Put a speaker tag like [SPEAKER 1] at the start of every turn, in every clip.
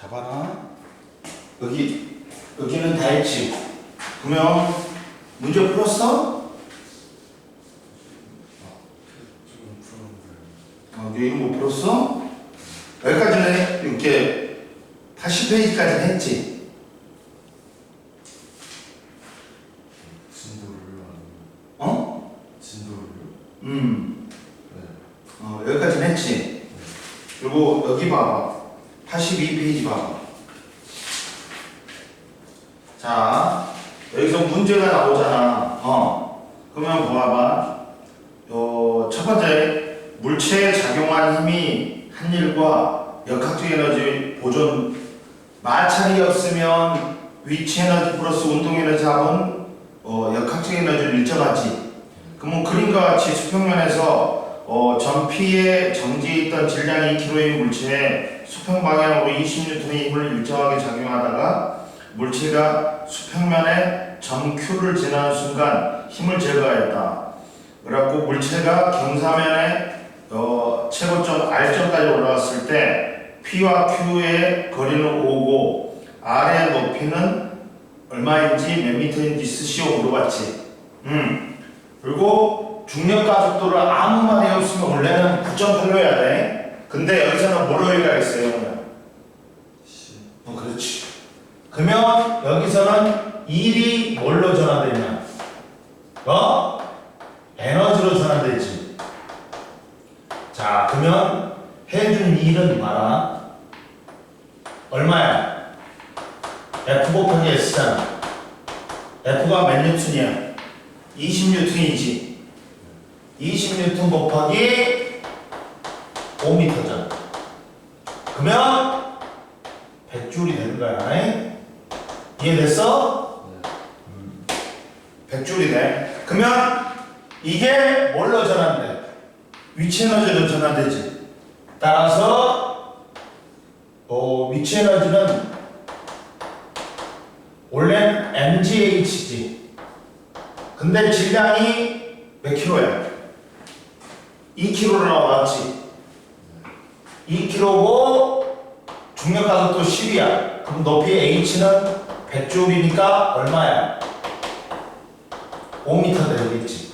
[SPEAKER 1] 잡아라. 여기는 다 했지. 그러면 문제 풀었어? 여기는 못 풀었어? 여기까지는 이렇게 80페이지까지는 했지.
[SPEAKER 2] 진도를요?
[SPEAKER 1] 어?
[SPEAKER 2] 진도를요? 네.
[SPEAKER 1] 여기까지는 했지. 그리고 여기 봐봐. 82페이지 봐봐. 자, 여기서 문제가 나오잖아. 그러면 봐봐. 첫 번째, 물체에 작용한 힘이 한 일과 역학적 에너지 보존 마찰이 없으면 위치 에너지 플러스 운동 에너지 합은 역학적 에너지를 일정하지. 그러면 그림과 같이 수평면에서 전피에 정지해 있던 질량이 2kg의 물체에 수평 방향으로 20N의 힘을 일정하게 작용하다가 물체가 수평면에 점 Q를 지나는 순간 힘을 제거하였다. 그래갖고 물체가 경사면에 최고점 R점까지 올라갔을 때 P와 Q의 거리는 5고 R의 높이는 얼마인지 몇 미터인지 쓰시오 물어봤지. 그리고 중력 가속도를 아무 말이 없으면 원래는 9.8로 해야 돼. 근데 여기서는 뭐로 해야겠어요? 그렇지. 그러면 여기서는 1이 뭘로 전환되냐? 에너지로 전환되지. 자, 그러면 해준 일은 봐라. 얼마야? F 곱하기 S잖아. F가 몇 뉴턴이야? 20뉴턴이지. 20뉴턴 곱하기 5m잖아. 그러면 100줄이 되는 거야. 이해됐어?
[SPEAKER 2] 네.
[SPEAKER 1] 100줄이 돼. 그러면 이게 뭘로 전환돼? 위치 에너지로 전환되지. 따라서 위치 에너지는 원래는 mgh지. 근데 질량이 몇 킬로야? 2kg로 나왔지. 2kg고 중력 가속도 10이야. 그럼 높이 h는 100줄이니까 얼마야? 5m 되겠지.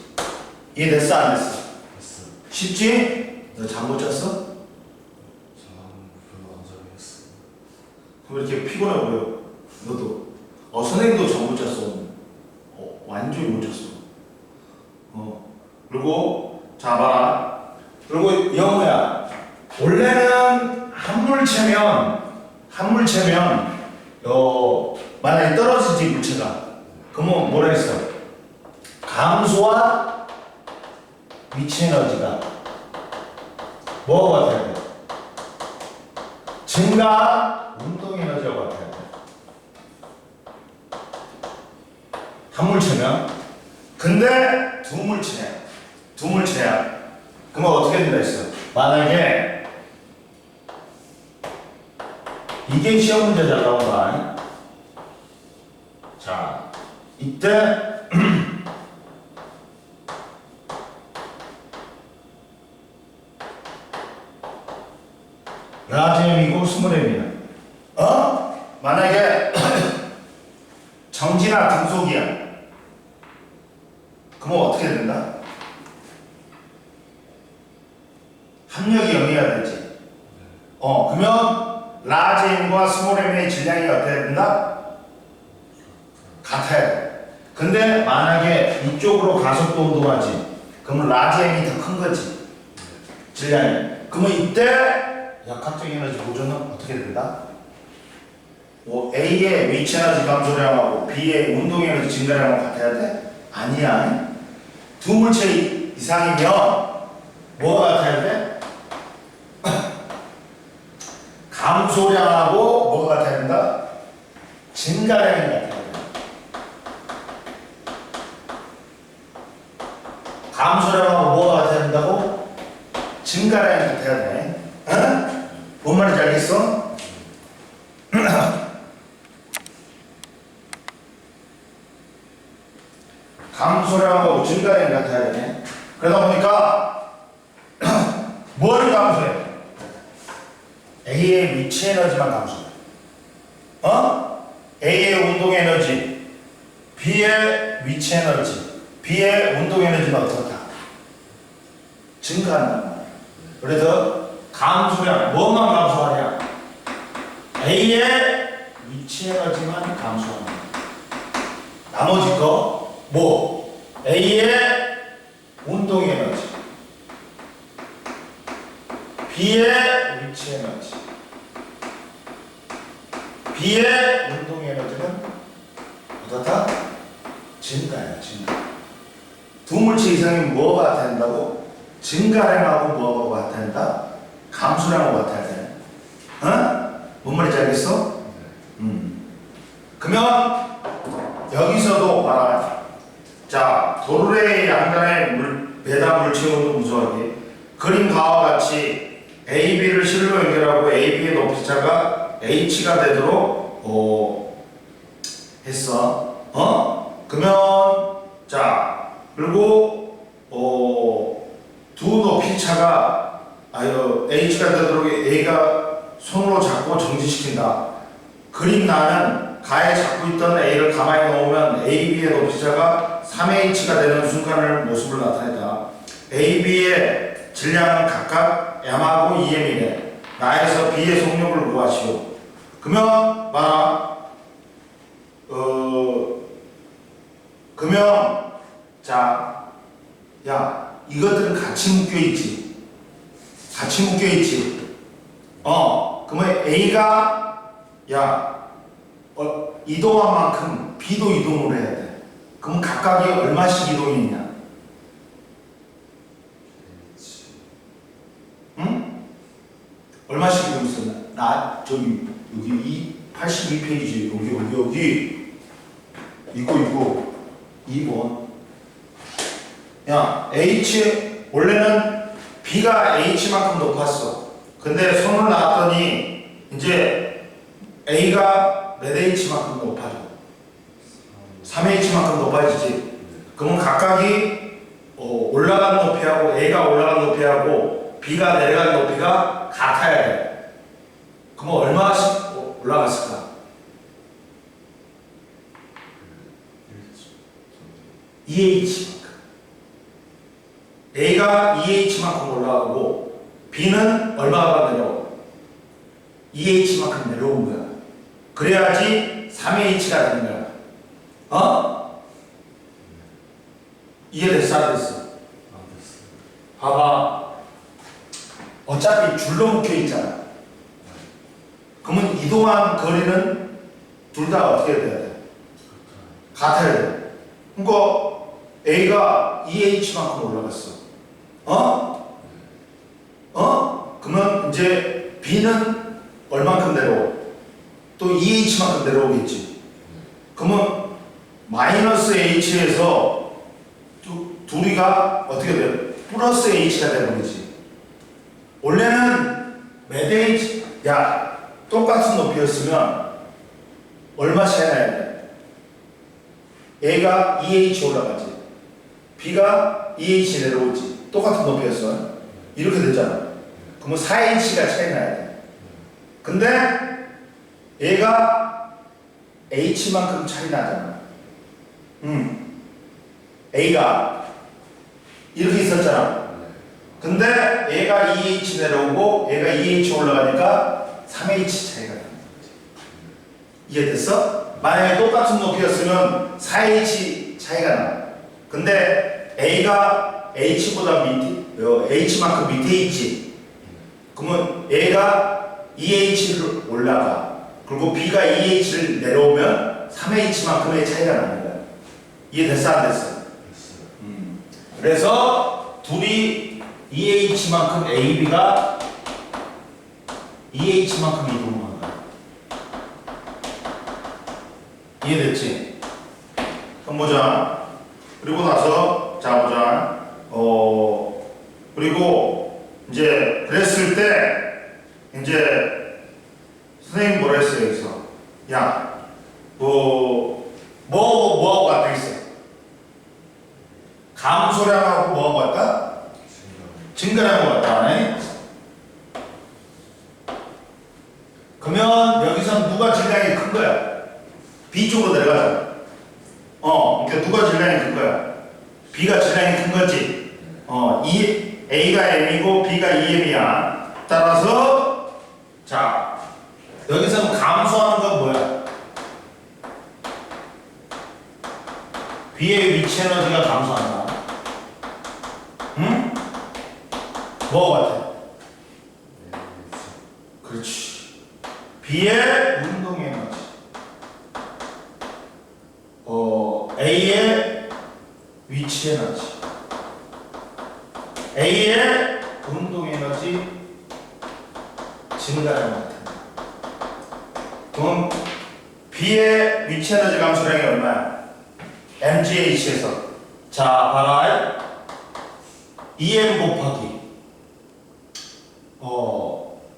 [SPEAKER 1] 이해됐어 안 됐어?
[SPEAKER 2] 됐어요.
[SPEAKER 1] 쉽지? 너 잠 못 잤어?
[SPEAKER 2] 저는 별로 안 잘했어요.
[SPEAKER 1] 왜 이렇게 피곤해 보여? 너도. 선생님도 잠 못 잤어. 완전히 못 잤어. 그리고 자 봐라. 그리고 영우야. 원래는 한물체면 만약에 떨어지지 물체가. 그러면 뭐라 했어? 감소와 위치 에너지가 뭐가 같아야 돼? 증가 운동 에너지가 같아야 돼. 한 물체면. 근데 두 물체야. 그러면 어떻게 된다 했어? 만약에 이게 시험 문제 잘 나온 거 아니야? 자, 이때 라지엠이고 스몰엠이야. 만약에 정지나 금속이야. 그러면 어떻게 된다? 합력이 0이어야 되지. 그러면 라지엠과 스몰엠의 질량이 어떻게 된다? 같아야 돼. 근데 만약에 이쪽으로 가속도 운동하지. 그러면 라지엠이 더 큰 거지. 질량이. 그러면 이때 역학적 에너지 보존은 어떻게 된다? A의 위치 에너지 감소량하고 B의 운동 에너지 증가량하고 같아야 돼? 아니야. 두 물체 이상이면 뭐가 같아야 돼? 감소량하고 뭐가 같아야 된다? 증가량이 같아야 돼. 감소량하고 뭐가 같아야 된다고? 증가량이 같아야 돼. 뭔 말인지 알겠어? 감소량하고 증가량이 같아야 되네. 그러다 보니까 뭘 감소해? A의 위치 에너지만 감소해. A의 운동 에너지, B의 위치 에너지, B의 운동 에너지는 어떻다? 증가한단 말이야. 그래서 감소량, 뭐만 감소하냐? A의 위치 에너지만 감소한다. 나머지 거, 뭐? A의 운동 에너지, B의 위치 에너지, B의 운동 에너지는 어떻다? 증가야, 증가. 두 물체 이상이 뭐가 같아진다고? 증가량하고 뭐가 같아진다? 감소량하고 같아야 돼. 뭔 말인지 알겠어? 그러면 여기서도 봐라. 자, 도르래의 양단의 배당 물체 운동 구조하기. 그림과와 같이 AB를 실로 연결하고 AB의 높이차가 H가 되도록 했어. 그러면 자, 그리고 두 높이차가 H가 되도록 A가 손으로 잡고 정지시킨다. 그림 나는 가에 잡고 있던 A를 가만히 놓으면 AB의 높이차가 3H가 되는 순간을 모습을 나타냈다. AB의 질량은 각각 M하고 EM이래. 나에서 B의 속력을 구하시오. 그러면 봐라. 그러면 자, 야, 이것들은 같이 묶여있지. 같이 묶여있지. 그러면 A가 이동한 만큼 B도 이동을 해야 돼. 그럼 각각이 얼마씩 이동이 있냐? 응? 얼마씩 이동 있어? 나 저기 여기 82페이지 여기 이거 2번. 야, H 원래는 B가 H만큼 높았어. 근데 손을 놨더니 이제 A가 몇 H만큼 높아져? 3H만큼 높아지지. 그러면 각각이 올라간 높이하고 A가 올라간 높이하고 B가 내려간 높이가 같아야 돼. 그러면 얼마씩 올라갔을까? 2H만큼. A가 2H만큼 올라가고 B는 얼마가 내려와? 2H만큼 내려온 거야. 그래야지 3H가 되는 거야. 이해됐어? 안 됐어? 봐봐. 어차피 줄로 묶여 있잖아. 그러면 이동한 거리는 둘 다 어떻게 돼야 돼? 같아야 돼. 그러니까 A가 2H만큼 올라갔어. 그러면 이제 B는 얼만큼 내려와? 또 2H만큼 내려오겠지. 그러면 마이너스 H에서 둘이가 어떻게 돼요? 플러스 H가 되는 거지. 원래는 몇 H? 야, 똑같은 높이였으면 얼마 차이 나야 돼? A가 2H 올라가지. B가 2H 내려오지. 똑같은 높이였어. 이렇게 됐잖아. 그러면 4H가 차이 나야 돼. 근데 얘가 H만큼 차이 나잖아. A가 이렇게 있었잖아. 근데 얘가 2H 내려오고 얘가 2H 올라가니까 3H 차이가 나는 거지. 이해됐어? 만약에 똑같은 높이였으면 4H 차이가 나. 근데 A가 H보다 H만큼 밑에 있지. 그러면 얘가 2H를 올라가. 그리고 B가 2H를 내려오면 3H만큼의 차이가 나는 거야. 이해됐어? 안 됐어? 그래서 둘이 2H만큼 AB가 2H만큼 이동한 거야. 이해됐지? 그럼 보자. 그리고 나서 자 보자. 그리고 이제 그랬을 때 이제 선생님 뭐라 했어요 여기서? 야, 뭐하고 같아 있어? 감소량하고 뭐하고 같다? 증가량하고 같다. 그러면 여기서 누가 질량이 큰 B 쪽으로 내려가잖아. 그러니까 누가 질량이 큰 거야? B가 질량이 큰 거지. A가 M이고 B가 2M이야. 따라서 자 여기서 감소하는 건 뭐야? B의 위치 에너지가 감소한다. 응? 뭐가 같아? 그렇지. B의 운동 에너지. A의 위치 에너지. A의 운동 에너지 증가량 같은. 그럼 B의 위치 에너지 감소량이 얼마야? MGH에서 자 봐라. EM 곱하기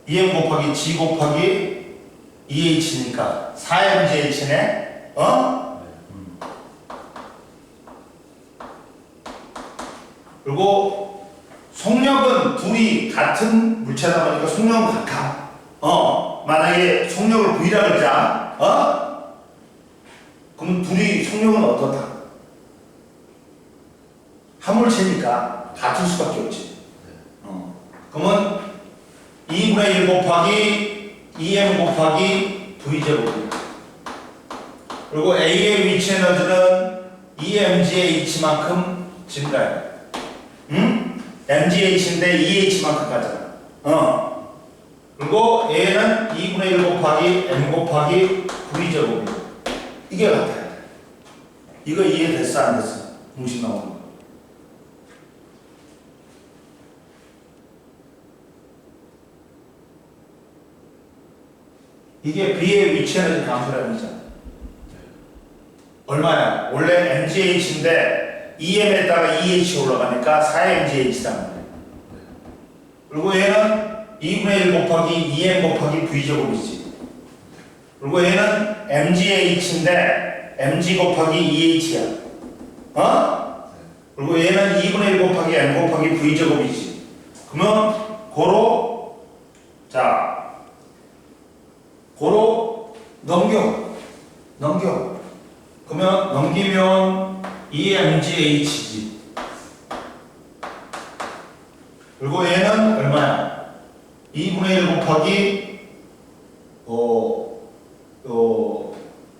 [SPEAKER 1] EM 곱하기 G 곱하기 EH니까 4MGH네. 그리고 속력은 둘이 같은 물체다 보니까 속력은 같아. 만약에 속력을 V라 그러자. 그럼 둘이 속력은 어떻다? 한 물체니까 같을 수밖에 없지. 그러면 2분의 1 곱하기 2M 곱하기 V제곱이야. 그리고 A의 위치 에너지는 2mgH만큼 증가해. mgH인데 2h만큼 가잖아. 그리고 A는 2분의 1 곱하기 M 곱하기 V제곱이야. 이게 같아야 돼. 이거 이해됐어 안 됐어? 공식 나오는 거. 이게 B의 위치 에너지 감소량이잖아. 얼마야? 원래 mgH인데 EM에다가 EH 올라가니까 4mgH단 말이야. 그리고 얘는 2분의 1 곱하기 2m 곱하기 V제곱이지. 그리고 얘는 mgH인데 mg 곱하기 EH야. 그리고 얘는 2분의 1 곱하기 m 곱하기 V제곱이지. 그러면 고로 넘겨. 그러면 넘기면 2mgH지. 그리고 얘는 얼마야? 2분의 1 곱하기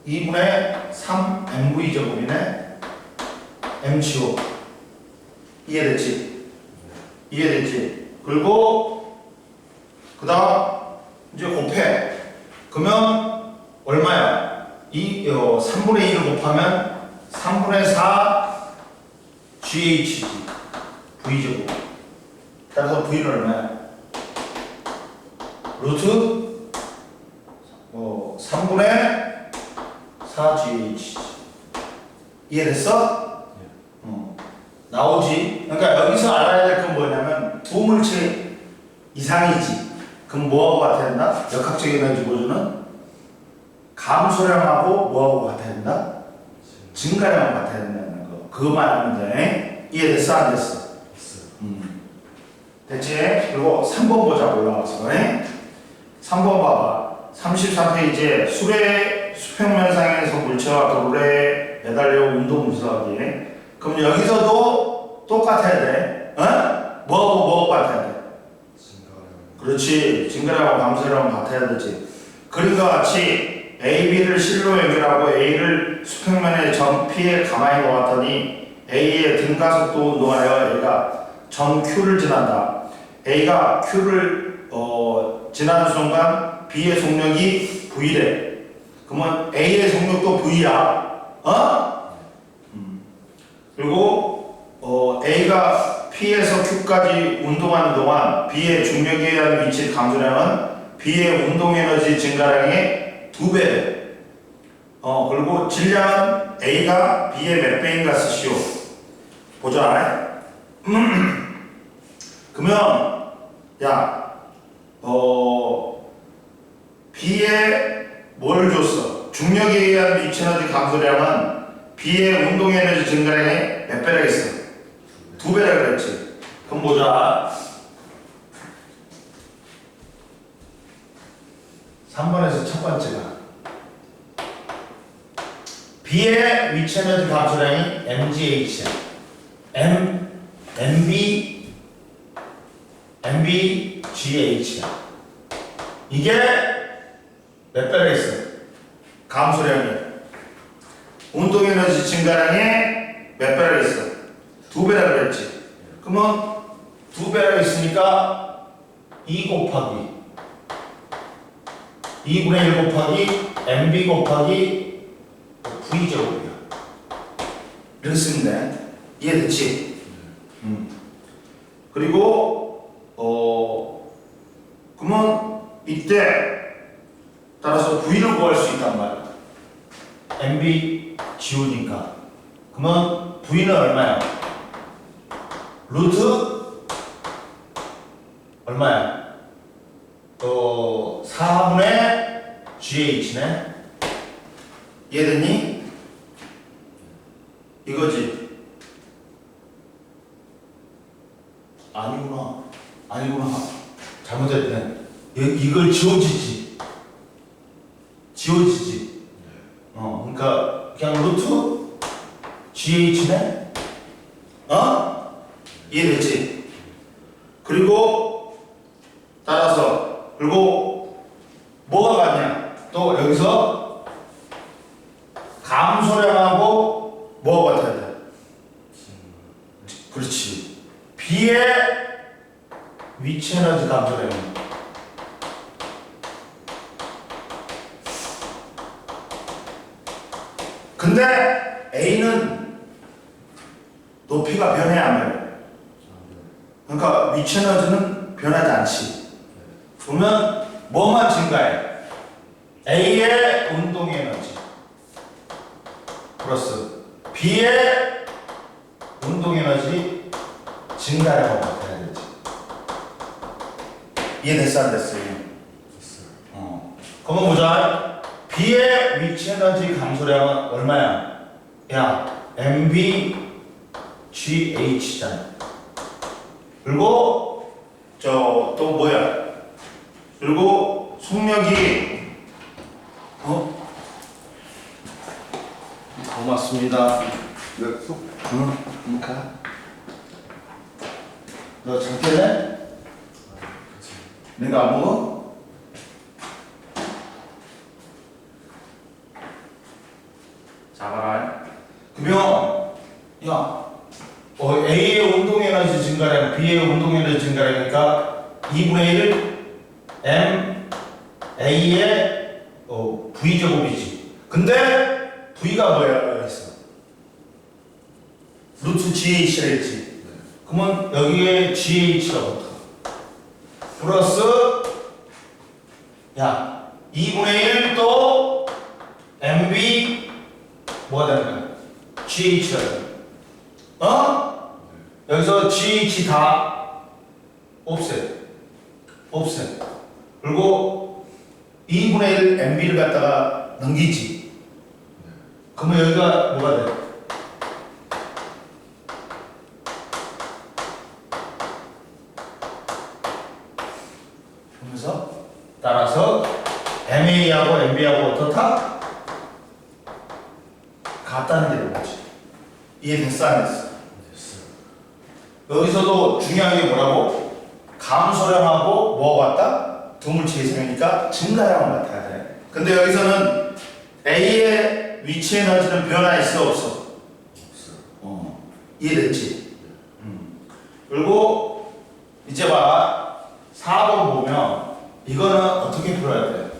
[SPEAKER 1] 2분의 3 mv제곱이네. mgo. 이해됐지? 그리고 그 다음 이제 곱해. 그러면 얼마야? 3분의 1을 곱하면 3분의 4 GHG V제곱. 따라서 V는 얼마야? 루트 3분의 4 GHG. 이해됐어? 나오지? 그러니까 여기서 알아야 될 건 뭐냐면 두 물체 이상이지. 그럼 뭐하고 같아야 된다? 역학적 에너지 보조는 감소량하고 뭐하고 같아야 된다? 증가량하고 같아야 된다는 거. 그것만 알면 돼. 이해됐어? 안 됐어? 됐지? 그리고 3번 보자. 올라와서 3번 봐봐. 33페이지에 수레 수평면상에서 물체와 돌에 매달려 운동 무서하기. 그럼 여기서도 똑같아야 돼. 뭐하고 같아야 돼? 그렇지. 증가량하고 감소량하고 같아야 되지. 그림과 같이 A, B를 실로 연결하고 A를 수평면의 점 P에 가만히 놓았더니 A의 등가속도 운동하여 A가 점 Q를 지난다. A가 Q를 지나는 순간 B의 속력이 V래. 그러면 A의 속력도 V야. 그리고 A가 P에서 Q까지 운동하는 동안 B의 중력에 의한 위치 감소량은 B의 운동 에너지 증가량의 2배. 그리고 질량은 A가 B의 몇 배인가 쓰시오. 보자. 그러면 B에 뭘 줬어? 중력에 의한 위치 에너지 감소량은 B의 운동 에너지 증가량의 몇 배라 했어? 2배라 그랬지. 그럼 보자. 3번에서 첫 번째가 B의 위치 에너지 감소량이 mgH야. mBGH야. 이게 몇 배가 있어? 감소량이. 운동 에너지 증가량에 몇 배가 있어? 2배라 그랬지. 그러면 2배가 있으니까 2 곱하기 2분의 1 곱하기 mb 곱하기 v제곱이야. 이렇게 쓰면 돼. 이해됐지? 그리고 그러면 이때 따라서 v를 구할 수 있단 말이야. mb 지우니까. 그러면 v는 얼마야? 루트 얼마야? 4분의 GH네. 이해됐니? 이거지? 아니구나. 잘못했네. 이걸 지워지지. 그러니까 그냥 루트 GH네. 이해됐지? 그리고 따라서 그리고 뭐가 같냐? 또 여기서 감소량하고 뭐가 같아야 돼? 그렇지. B의 위치 에너지 감소량. 근데 A는 높이가 변해 안 변해? 그러니까 위치 에너지는 변하지 않지. 보면 뭐만 증가해? A의 운동 에너지 플러스 B의 운동 에너지 증가량을 같아야 되지. 이해됐어 안 됐어? 그러면 보자. B의 위치 에너지 감소량은 얼마야? 야, mBGH잖아. 그리고 또 뭐야? 그리고 속력이 고맙습니다. 가. 너 잠들래? 내가 안 먹어? 잡아라. 그러면 야, A의 운동 에너지 증가량, B의 운동 에너지 증가량이니까 2분의 1 m A의 V 제곱이지. 근데 V가 뭐야? 했어. 루트 GH라 했지. 그러면 여기에 GH가 붙어. 플러스 야 2분의 1 또 MB 뭐가 되는 거야? GH가 돼. 여기서 GH 다 옵셋. 그리고 2분의 1 MB를 갖다가 넘기지. 그러면 여기가 뭐가 돼? 그래서 따라서 MA하고 MB하고 어떻다? 같다는 게 뭐지? 이해됐어 안 됐어? 여기서도 중요한 게 뭐라고? 감소량하고 뭐가 같다? 두물체 이상이니까 증가량은 같아야 돼. 근데 여기서는 A의 위치 에너지는 변화 있어 없어? 이해됐지? 그리고 이제 봐. 4번 보면 이거는 어떻게 풀어야 돼?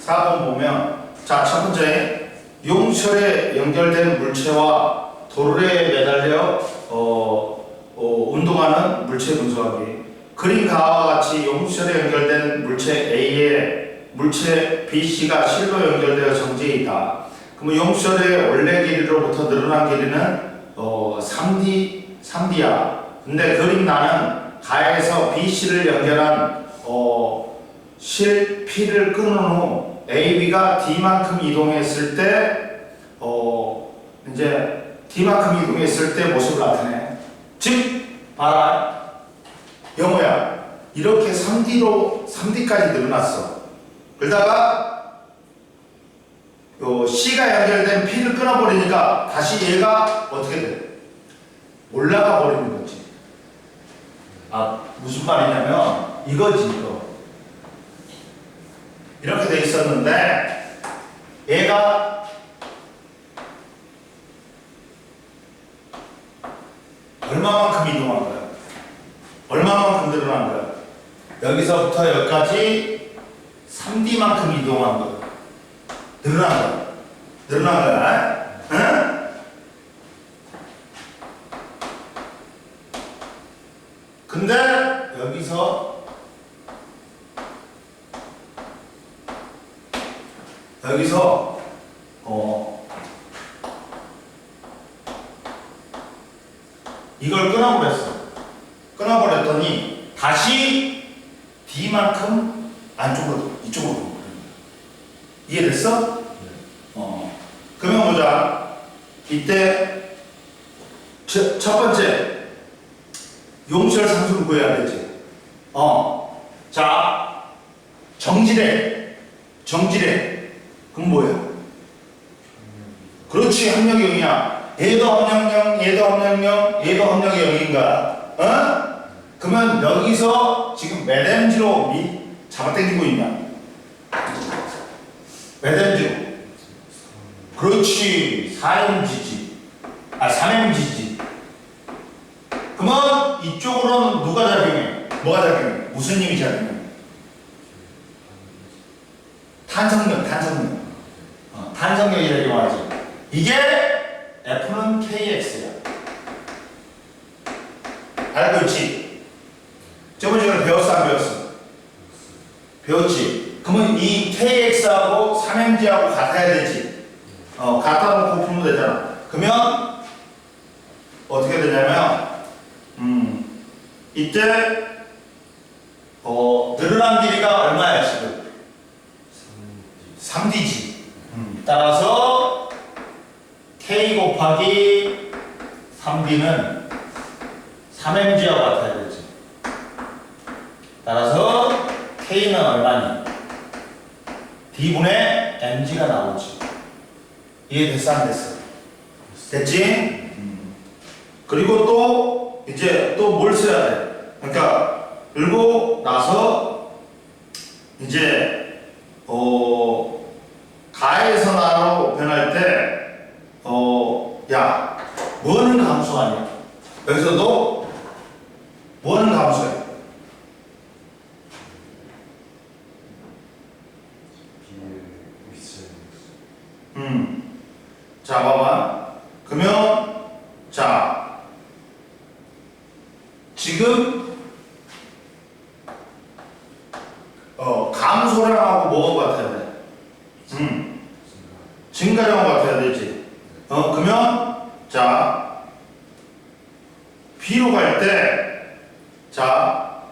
[SPEAKER 1] 4번 보면 자, 첫 번째 용철에 연결된 물체와 도르래에 매달려 운동하는 물체 분석하기. 그림 가와 같이 용철에 연결된 물체 A에 물체 BC가 실로 연결되어 정지해 있다. 그러면 용철의 원래 길이로부터 늘어난 길이는 3D야. 근데 그림 나는 가에서 BC를 연결한 실 P를 끊은 후 AB가 D만큼 이동했을 때 이제 D만큼 이동했을 때 모습을 나타내. 즉 봐라 영호야, 이렇게 3D까지 늘어났어. 그러다가 요 C가 연결된 P를 끊어버리니까 다시 얘가 어떻게 돼? 올라가 버리는 거지. 아, 무슨 말이냐면 이거지, 이거. 이렇게 돼 있었는데 얘가 얼마만큼 이동한 거야? 얼마만큼 늘어난 거야? 여기서부터 여기까지 3D만큼 이동한 거야. 늘어난 거야. 늘어난 거야. 응? 근데 여기서 이걸 끊어버렸어. 끊어버렸더니 다시 D만큼 안쪽으로 이쪽으로 간 거야. 이해됐어? 그러면 보자. 이때 첫 번째 용철 상수를 구해야 되지. 자, 정지래. 그럼 뭐야? 그렇지, 합력이 0이야. 얘도 합력 0, 얘도 합력 0, 얘도 합력이 0인가? 그러면 여기서 지금 몇 mg로 잡아당기고 있냐? 몇 mg로? 그렇지, 4mg지. 3mg지. 그러면 이쪽으로는 누가 작용해? 뭐가 작용해? 무슨 힘이 작용해? 탄성력. 탄성력이 작용하지. 이게 F는 KX야. 알고 있지? 저번 시간에 배웠어, 안 배웠어? 배웠지? 그러면 이 KX하고 3mg하고 같아야 되지. 같다 놓고 풀면 되잖아. 그러면 어떻게 되냐면 이때 늘어난 길이가 얼마야 지금? 3D지. 따라서 K 곱하기 3D는 3mg와 같아야 되지. 따라서 K는 얼마니? D분의 mg가 나오지. 이해됐어, 안 됐어? 됐지? 그리고 또 이제 또 뭘 써야 돼? 그러니까 그리고 나서 이제 가에서 나로 변할 때 야, 뭐는 감소하냐? 여기서도 뭐는 감소해? 자, 봐봐. 그러면 자, 지금 감소량하고 뭐가 같아야 돼? 증가량하고 같아야 되지. 그러면 자, B로 갈 때, 자,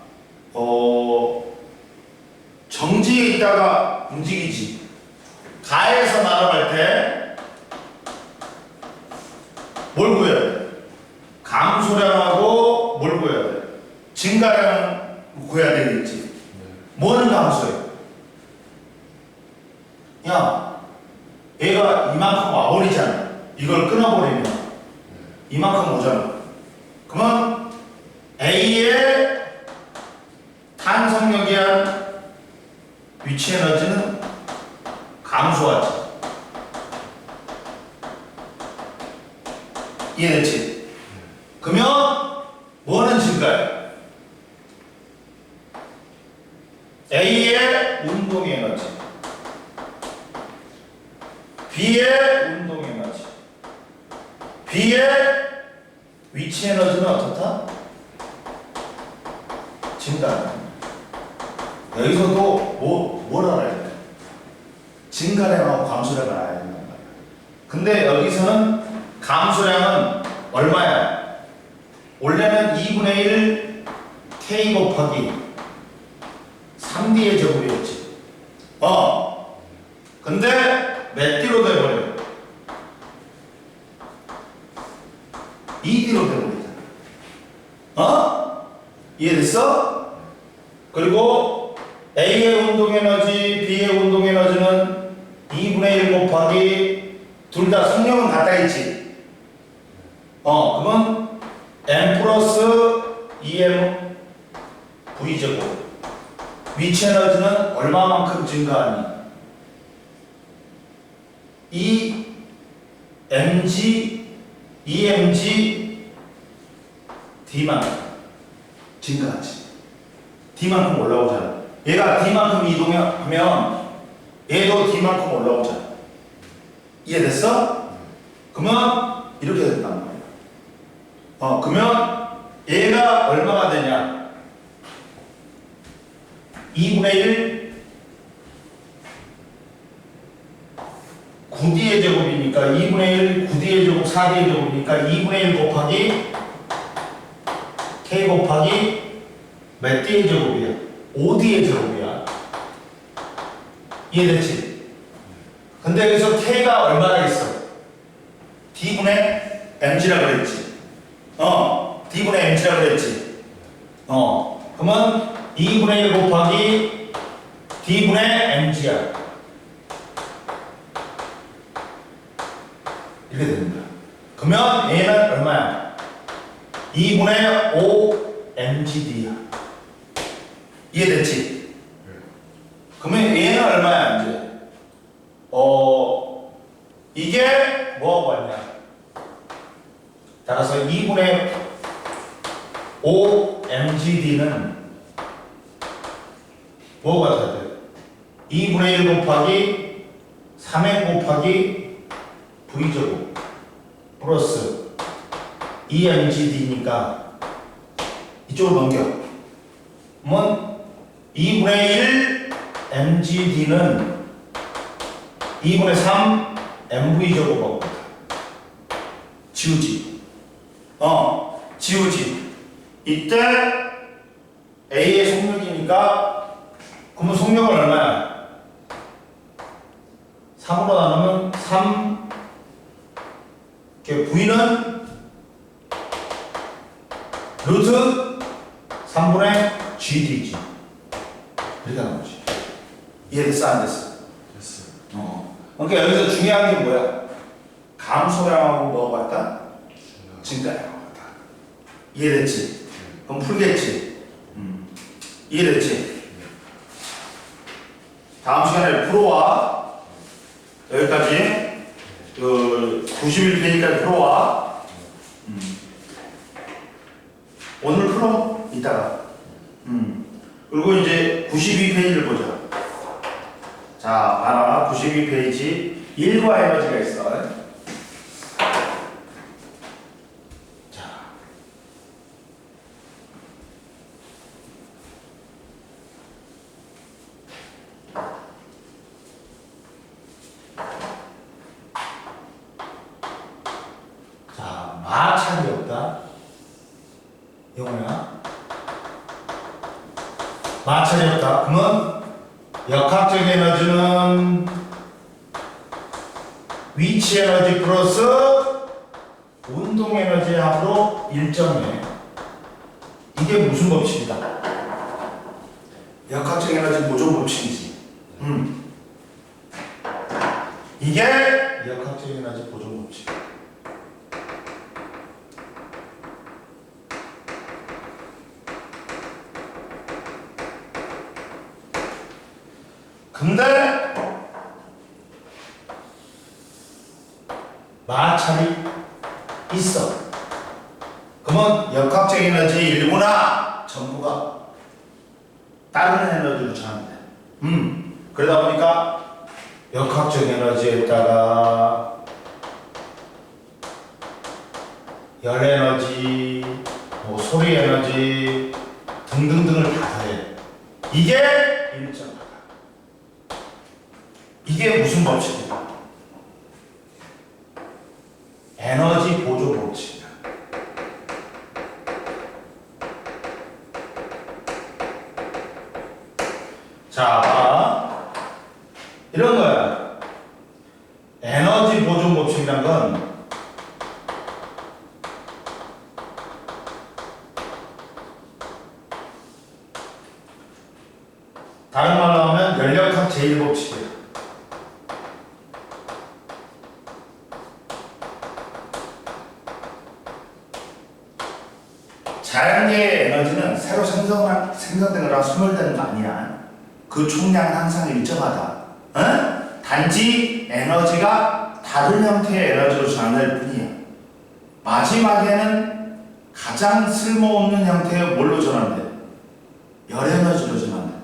[SPEAKER 1] 정지에 있다가 움직이지. 가에서 날아갈 때 뭘 구해야 돼? 감소량하고 뭘 구해야 돼? 증가량 구해야 되겠지. 뭐는 감소해? 야, 얘가 이만큼 와버리잖아. 이걸 끊어버리면 이만큼 오잖아. 그러면 A의 탄성력에 의한 위치 에너지는 감소하지. 이해됐지? 그러면 뭐는 증가해? A의 운동 에너지, B의 운동 에너지, B의 위치 에너지는 어떻다? 증가. 여기서도 뭘 알아야 돼? 증가량하고 감소량을 알아야 된단 말이야. 근데 여기서는 감소량은 얼마야? 원래는 2분의 1 K 곱하기 3D의 제곱이었지. 근데 몇 D로 돼버려? 2D로 돼버리잖아. 이해됐어? 그리고 A의 운동 에너지, B의 운동 에너지는 2분의 1 곱하기 둘 다 속력은 같다 했지. 그러면 M 플러스 2M V제곱. 위치 에너지는 얼마만큼 증가하니? 이 mg, 2mg, d만큼 증가하지. d만큼 올라오잖아. 얘가 d만큼 이동하면 얘도 d만큼 올라오잖아. 이해됐어? 그러면 이렇게 된단 말이야. 그러면 얘가 얼마가 되냐? 2분의 1 9D의 제곱이니까 2분의 1 9D의 제곱 4D의 제곱이니까 2분의 1 곱하기 K 곱하기 몇 D의 제곱이야? 5D의 제곱이야. 이해됐지? 근데 여기서 K가 얼마나 있어? D분의 mg라 그랬지. D분의 mg라 그랬지. 그러면 2분의 1 곱하기 D분의 mg야. 이렇게 됩니다. 그러면 얘는 얼마야? 2분의 5 mgd야. 이해됐지? 그러면 얘는 얼마야 이제? 이게 뭐하고 같냐? 따라서 2분의 5 mgd는 뭐가 같아야 돼? 2분의 1 곱하기 3m 곱하기 V제곱 플러스 2mgd니까 이쪽으로 넘겨. 그러면 2분의 1 mgd는 2분의 3 mv제곱하고 같아. 지우지. 지우지. 이때 A의 속력이니까 그러면 속력은 얼마야? 3으로 나누면 3 V는 루트 3분의 GD지. 이렇게 하는 거지. 이해됐어? 안 됐어?
[SPEAKER 2] 됐어요.
[SPEAKER 1] 그러니까 여기서 중요한 게 뭐야? 감소량하고 뭐가 같다? 증가량하고 같다. 이해됐지? 그럼 풀겠지? 이해됐지? 다음 시간에 풀어와. 여기까지. 91페이지까지 풀어와. 오늘 풀어. 이따가. 그리고 이제 92페이지를 보자. 자, 봐라. 92페이지. 1과 에너지가 있어. 자. 자, 마찰이 없다. 영호야. 마찰이 없다. 그러면 역학적 에너지는 위치 에너지 플러스 운동 에너지의 합으로 일정해. 이게 무슨 법칙이다? 역학적 에너지 보존 법칙이지. 이게 역학적 에너지 보존 법칙. 근데 마찰이 있어. 그러면 역학적 에너지 일부나 전부가 다른 에너지로 전환돼. 그러다 보니까 역학적 에너지에다가 열 에너지, 뭐 소리 에너지 등등등을 다 더해. 이게 일정하다. 이게 무슨 법칙이야? 에너지 보조 법칙이야. 자, 이런 거야. 에너지 보존 법칙이란 건 다른 말로 하면 연력학 제1법칙이에요. 자연계의 에너지는 새로 생성된 거랑 소멸되는 거 아니야. 그 총량은 항상 일정하다. 단지 에너지가 다른 형태의 에너지로 전환될 뿐이야. 마지막에는 가장 쓸모없는 형태의 뭘로 전환돼? 열에너지로 전환돼.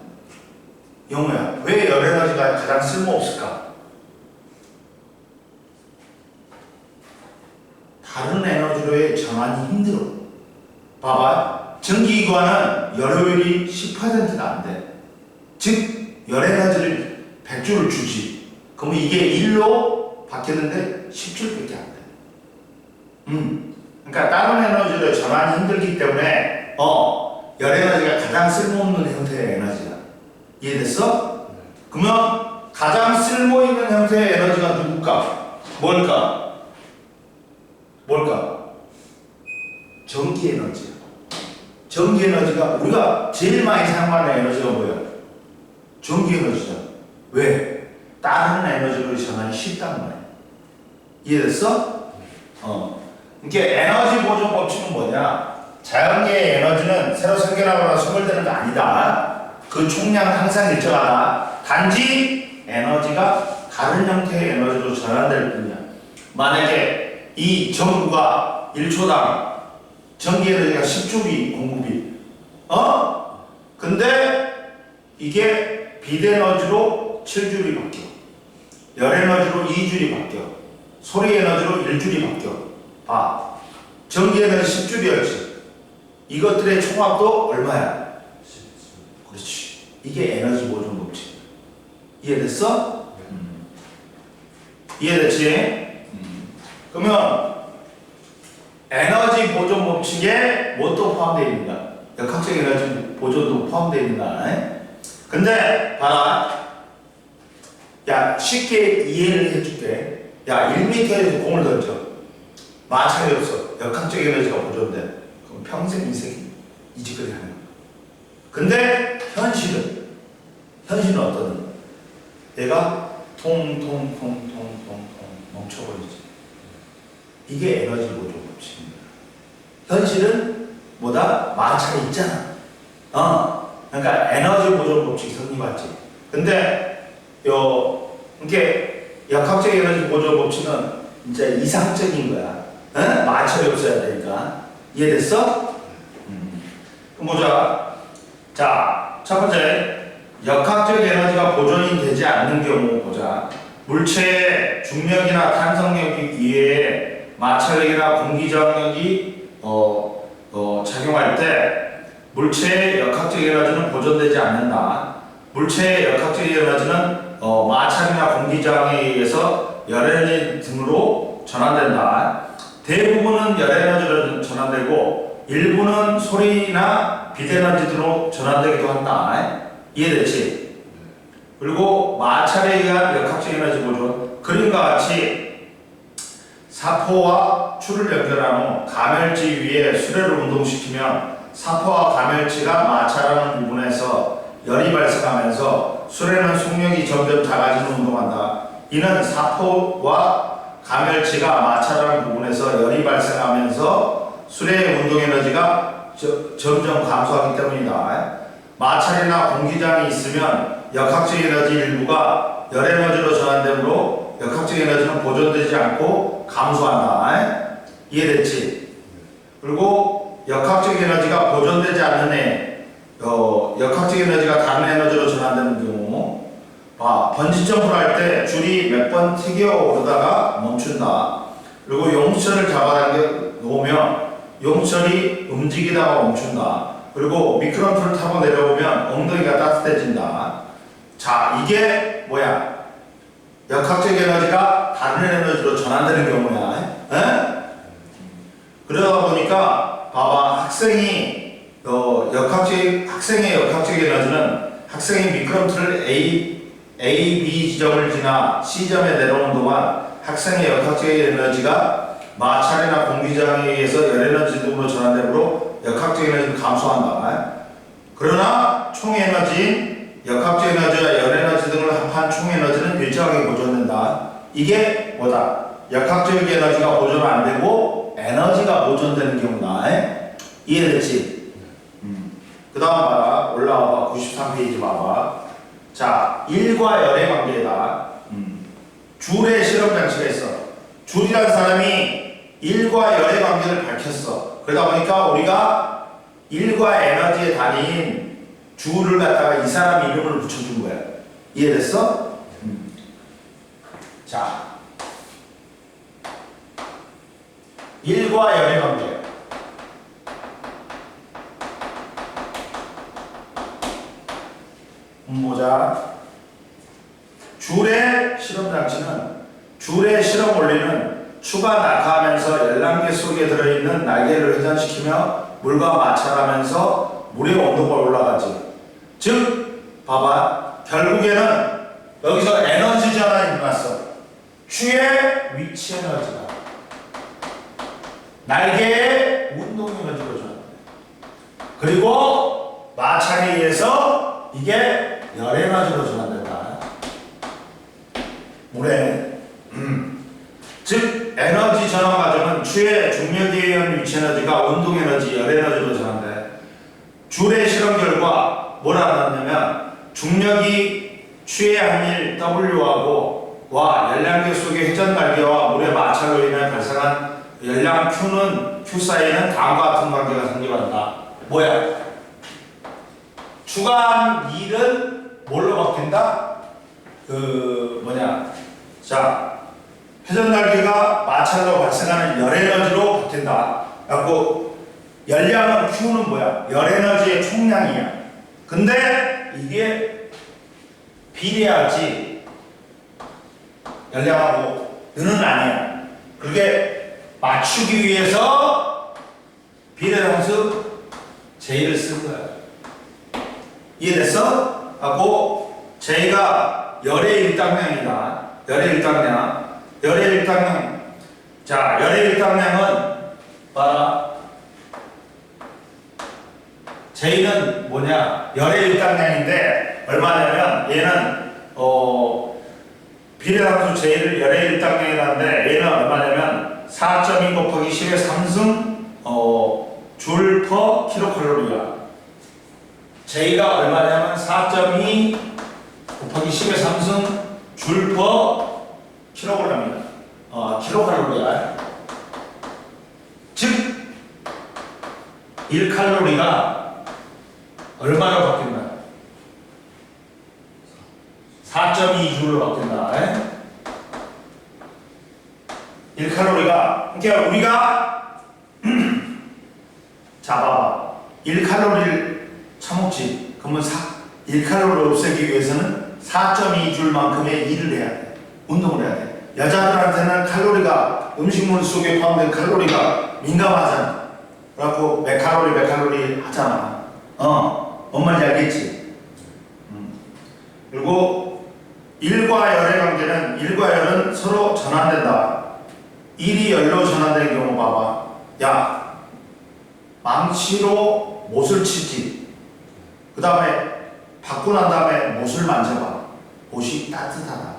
[SPEAKER 1] 영호야, 왜 열에너지가 가장 쓸모없을까? 다른 에너지로의 전환이 힘들어. 봐봐, 전기기관은 열효율이 10%가 안 돼. 즉, 열에너지를 100줄을 주지. 그럼 이게 1로 바뀌었는데 10줄밖에 안 돼. 그러니까 다른 에너지로 전환이 힘들기 때문에 열에너지가 가장 쓸모없는 형태의 에너지야. 이해됐어? 그러면 가장 쓸모있는 형태의 에너지가 누굴까? 뭘까? 전기 에너지야. 전기 에너지가 우리가 제일 많이 사용하는 에너지가 뭐야? 전기 에너지잖아. 왜? 다른 에너지로 전환이 쉽단 말이야. 이해됐어? 이게 에너지 보존 법칙은 뭐냐? 자연계의 에너지는 새로 생겨나거나 소멸되는 거 아니다. 그 총량은 항상 일정하다. 단지 에너지가 다른 형태의 에너지로 전환될 뿐이야. 만약에 이 전구가 1초당 전기 에너지가 10줄이 공급이 근데 이게 비대에너지로 7줄이 바뀌어. 열에너지로 2줄이 바뀌어. 소리에너지로 1줄이 바뀌어. 전기 에너지 10줄이었지. 이것들의 총합도 얼마야? 그렇지. 이게 에너지 보존 법칙. 이해됐어? 이해됐지? 그러면 에너지 보존 법칙에 뭣도 포함되어 있는가? 역학적 에너지 보존도 포함되어 있는가? 근데 봐라. 야, 쉽게 이해를 해줄게. 야, 1m에서 공을 던져. 마찰이 없어. 역학적 에너지가 보존돼. 그럼 평생 인생이 이 짓거리 하는 거야. 근데 현실은 어떠냐? 얘가 통통 멈춰버리지. 이게 에너지 보존 법칙입니다. 현실은 뭐다? 마찰이 있잖아. 그러니까 에너지 보존 법칙이 성립하지. 근데 이게 역학적 에너지 보존 법칙은 진짜 이상적인 거야. 마찰이 없어야 되니까. 이해됐어? 그럼 보자. 자, 첫 번째. 역학적 에너지가 보존이 되지 않는 경우 보자. 물체의 중력이나 탄성력 이외에 마찰력이나 공기저항력이 작용할 때 물체의 역학적 에너지는 보존되지 않는다. 물체의 역학적 에너지는 마찰이나 공기저항에 의해서 열에너지 등으로 전환된다. 대부분은 열에너지로 전환되고 일부는 소리나 빛에너지 등으로 전환되기도 한다. 이해됐지? 그리고 마찰에 의한 역학적 에너지 보존. 그림과 같이 사포와 추를 연결한 후 가멸치 위에 수레를 운동시키면 사포와 가멸치가 마찰하는 부분에서 열이 발생하면서 수레는 속력이 점점 작아지는 운동한다. 이는 사포와 가멸치가 마찰하는 부분에서 열이 발생하면서 수레의 운동 에너지가 점점 감소하기 때문이다. 마찰이나 공기장이 있으면 역학적 에너지 일부가 열에너지로 전환되므로 역학적 에너지는 보존되지 않고 감소한다. 이해됐지? 그리고 역학적 에너지가 보존되지 않는 애, 역학적 에너지가 다른 에너지로 전환되는 경우, 번지점프를 할 때 줄이 몇 번 튀겨 오르다가 멈춘다. 그리고 용철을 잡아당겨 놓으면 용철이 움직이다가 멈춘다. 그리고 미끄럼틀을 타고 내려오면 엉덩이가 따뜻해진다. 자, 이게 뭐야? 역학적 에너지가 다른 에너지로 전환되는 경우야. 그러다 보니까 봐봐, 학생의 역학적 에너지는 학생이 미끄럼틀을 A, B 지점을 지나 C점에 내려오는 동안 학생의 역학적 에너지가 마찰이나 공기저항에 의해서 열에너지 등으로 전환되므로 역학적 에너지는 감소한다. 그러나 총 에너지인 역학적 에너지와 열 에너지 등을 합한 총 에너지는 일정하게 보존된다. 이게 뭐다? 역학적 에너지가 보존 안 되고 에너지가 보존되는 경우다. 이해됐지? 그 다음 봐라. 올라와봐. 93페이지 봐봐. 자, 일과 열의 관계다. 줄의 실험 장치가 있어. 줄이라는 사람이 일과 열의 관계를 밝혔어. 그러다 보니까 우리가 일과 에너지의 단위인 줄을 갖다가 이 사람 이름을 붙여준 거야. 이해됐어? 자, 일과 열의 관계. 보자. 줄의 실험 장치는 줄의 실험 원리는 추가 낙하하면서 열랑개 속에 들어있는 날개를 회전시키며 물과 마찰하면서 물의 온도가 올라가지. 즉, 봐봐. 결국에는 여기서 에너지 전환이 일어났어. 추의 위치 에너지가 날개의 운동 에너지로 전환돼. 그리고 마찰에 의해서 이게 열 에너지로 전환된다. 물에. 즉 에너지 전환 과정은 추의 중력에 의한 위치 에너지가 운동 에너지, 열 에너지로 전환돼. 줄의 실험 결과 뭐라 나왔냐면 중력이 추의 항일 W하고 열량계 속의 회전 날개와 물의 마찰로 인해 발생한 열량 Q는 Q 사이에는 다음과 같은 관계가 생겨난다. 뭐야? 추가한 일은 뭘로 바뀐다? 자, 회전 날개가 마찰로 발생하는 열 에너지로 바뀐다. 그래갖고 열량은 Q는 뭐야? 열 에너지의 총량이야. 근데 이게 비례하지 열량하고 는은 아니야. 그게 맞추기 위해서 비례함수 J를 쓴 거야. 이해됐어? 하고 J가 열의 일당량이다. 열의 일당량. 열의 일당량. 자, 열의 일당량은 봐라. J는 뭐냐? 열의 일당량인데 얼마냐면 얘는 비례함수 J를 열의 일당량이라는데 얘는 얼마냐면 4.2 곱하기 10의 3승 줄 퍼 킬로칼로리야. J가 얼마냐면 4.2 곱하기 10의 3승 줄 퍼 킬로그램이다. 킬로칼로리야. 즉 1칼로리가 얼마로 바뀐다? 4.2줄로 바뀐다. 1칼로리가 그러니까 우리가 잡아봐. 1칼로리를 처먹지. 그러면 1칼로리를 없애기 위해서는 4.2줄만큼의 일을 해야 돼. 운동을 해야 돼. 여자들한테는 칼로리가 음식물 속에 포함된 칼로리가 민감하잖아. 그래갖고 몇 칼로리 하잖아. 뭔 말인지 알겠지? 그리고 일과 열의 관계는 일과 열은 서로 전환된다. 일이 열로 전환되는 경우 봐봐. 야, 망치로 못을 치지. 그 다음에 받고 난 다음에 못을 만져봐. 못이 따뜻하다.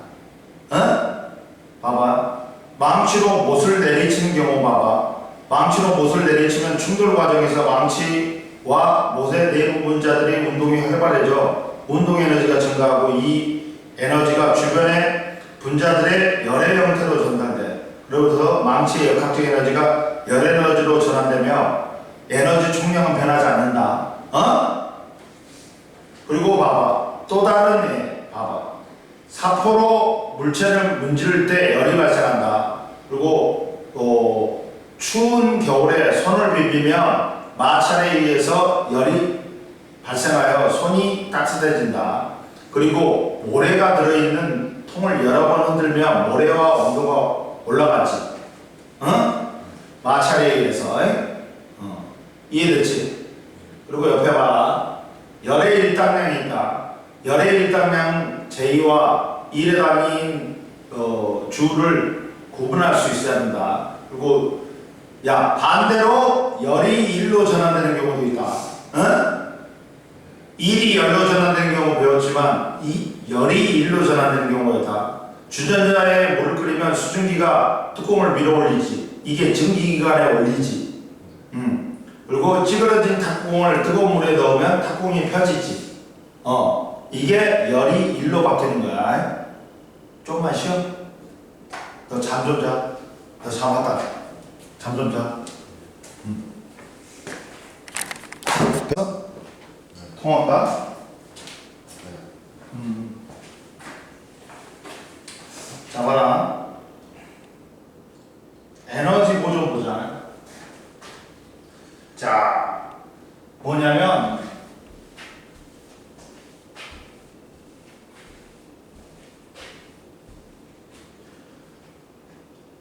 [SPEAKER 1] 봐봐. 망치로 못을 내리치는 경우 봐봐. 망치로 못을 내리치면 충돌 과정에서 망치와 못의 내부 분자들이 운동이 활발해져 운동 에너지가 증가하고 이 에너지가 주변의 분자들의 열의 형태로 전달돼. 그러면서 망치의 역학적 에너지가 열 에너지로 전환되며 에너지 총량은 변하지 않는다. 그리고 봐봐. 또 다른 봐봐. 사포로 물체를 문지를 때 열이 발생한다. 그리고 추운 겨울에 손을 비비면 마찰에 의해서 열이 발생하여 손이 따뜻해진다. 그리고 모래가 들어있는 통을 여러 번 흔들면 모래와 온도가 올라가지. 마찰에 의해서. 이해됐지? 그리고 옆에 봐. 열의 일당량이 있다. 열의 일당량 J와 1의 단위인 줄을 구분할 수 있어야 된다. 그리고 반대로 열이 1로 전환되는 경우도 있다. 1이 열로 전환되는 경우 배웠지만 이 열이 1로 전환되는 경우가 있다. 주전자에 물을 끓이면 수증기가 뚜껑을 밀어 올리지. 이게 증기기관에 올리지. 그리고 찌그러진 탁구공을 뜨거운 물에 넣으면 탁구공이 펴지지. 이게 열이 1로 바뀌는 거야. 조금만 쉬어. 너 잠 좀 자. 너 잠 왔다. 잠 좀 자. 통할까? 자, 봐라. 에너지 보존 보자. 자, 뭐냐면,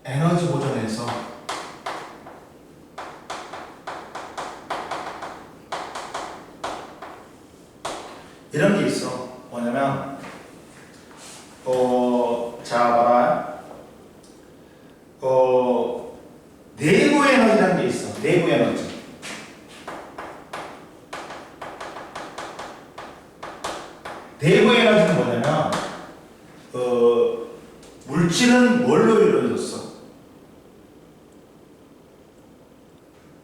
[SPEAKER 1] 에너지 보존에서 이런 게 있어. 뭐냐면, 자, 봐라. 내부 에너지라는 게 있어. 내부 에너지. 내부 에너지는 뭐냐면, 물질은 뭘로 이루어졌어?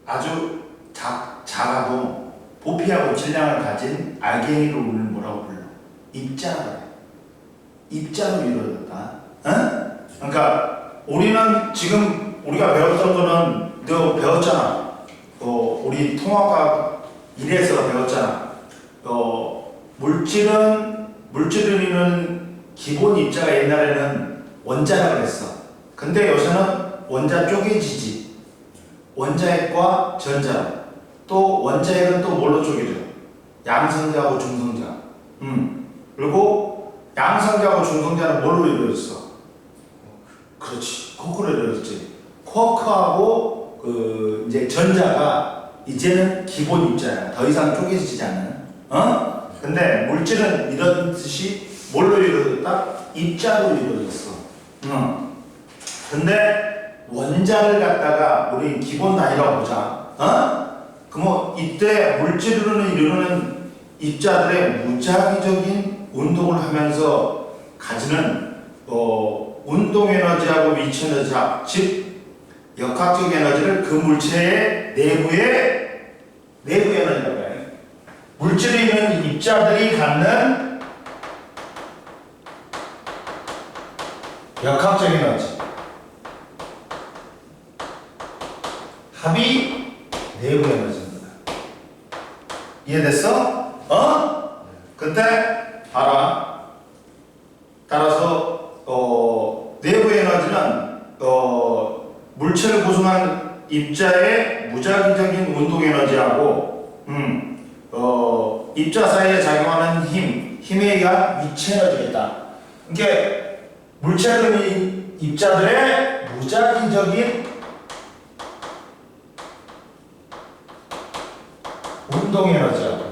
[SPEAKER 1] 아주 작아도 부피하고 질량을 가진 알갱이로 우리는 뭐라고 불러? 입자라고 해. 입자로 이루어졌다. 그러니까 우리는 지금 우리가 배웠던 거는 너 배웠잖아. 우리 통합과학 1에서 배웠잖아. 물질은 기본 입자가 옛날에는 원자라고 그랬어. 근데 요새는 원자 쪼개지지. 원자핵과 전자. 또 원자핵은 또 뭘로 쪼개져? 양성자하고 중성자. 그리고 양성자하고 중성자는 뭘로 이루어졌어? 그렇지. 쿼크로 이루어졌지. 쿼크하고 이제 전자가 이제는 기본 입자야. 더 이상 쪼개지지 않는. 근데 물질은 이런 뜻이 뭘로 이루어졌다? 입자로 이루어졌어. 근데 원자를 갖다가 우리 기본 단위라고 보자. 그럼 이때 물질로는 이루는 입자들의 무작위적인 운동을 하면서 가지는 운동 에너지하고 위치 에너지 합, 즉 역학적 에너지를 그 물체의 내부의 내부 에너지라고 해. 물질에 있는 입자들이 갖는 역학적 에너지 합이 내부 에너지입니다. 이해됐어? 근데 알아. 따라서 내부 에너지는 물체를 구성한 입자의 무작위적인 운동 에너지하고 입자 사이에 작용하는 힘에 의한 위치 에너지겠다. 그러니까 물체들은 입자들의 무작위적인 운동 에너지하고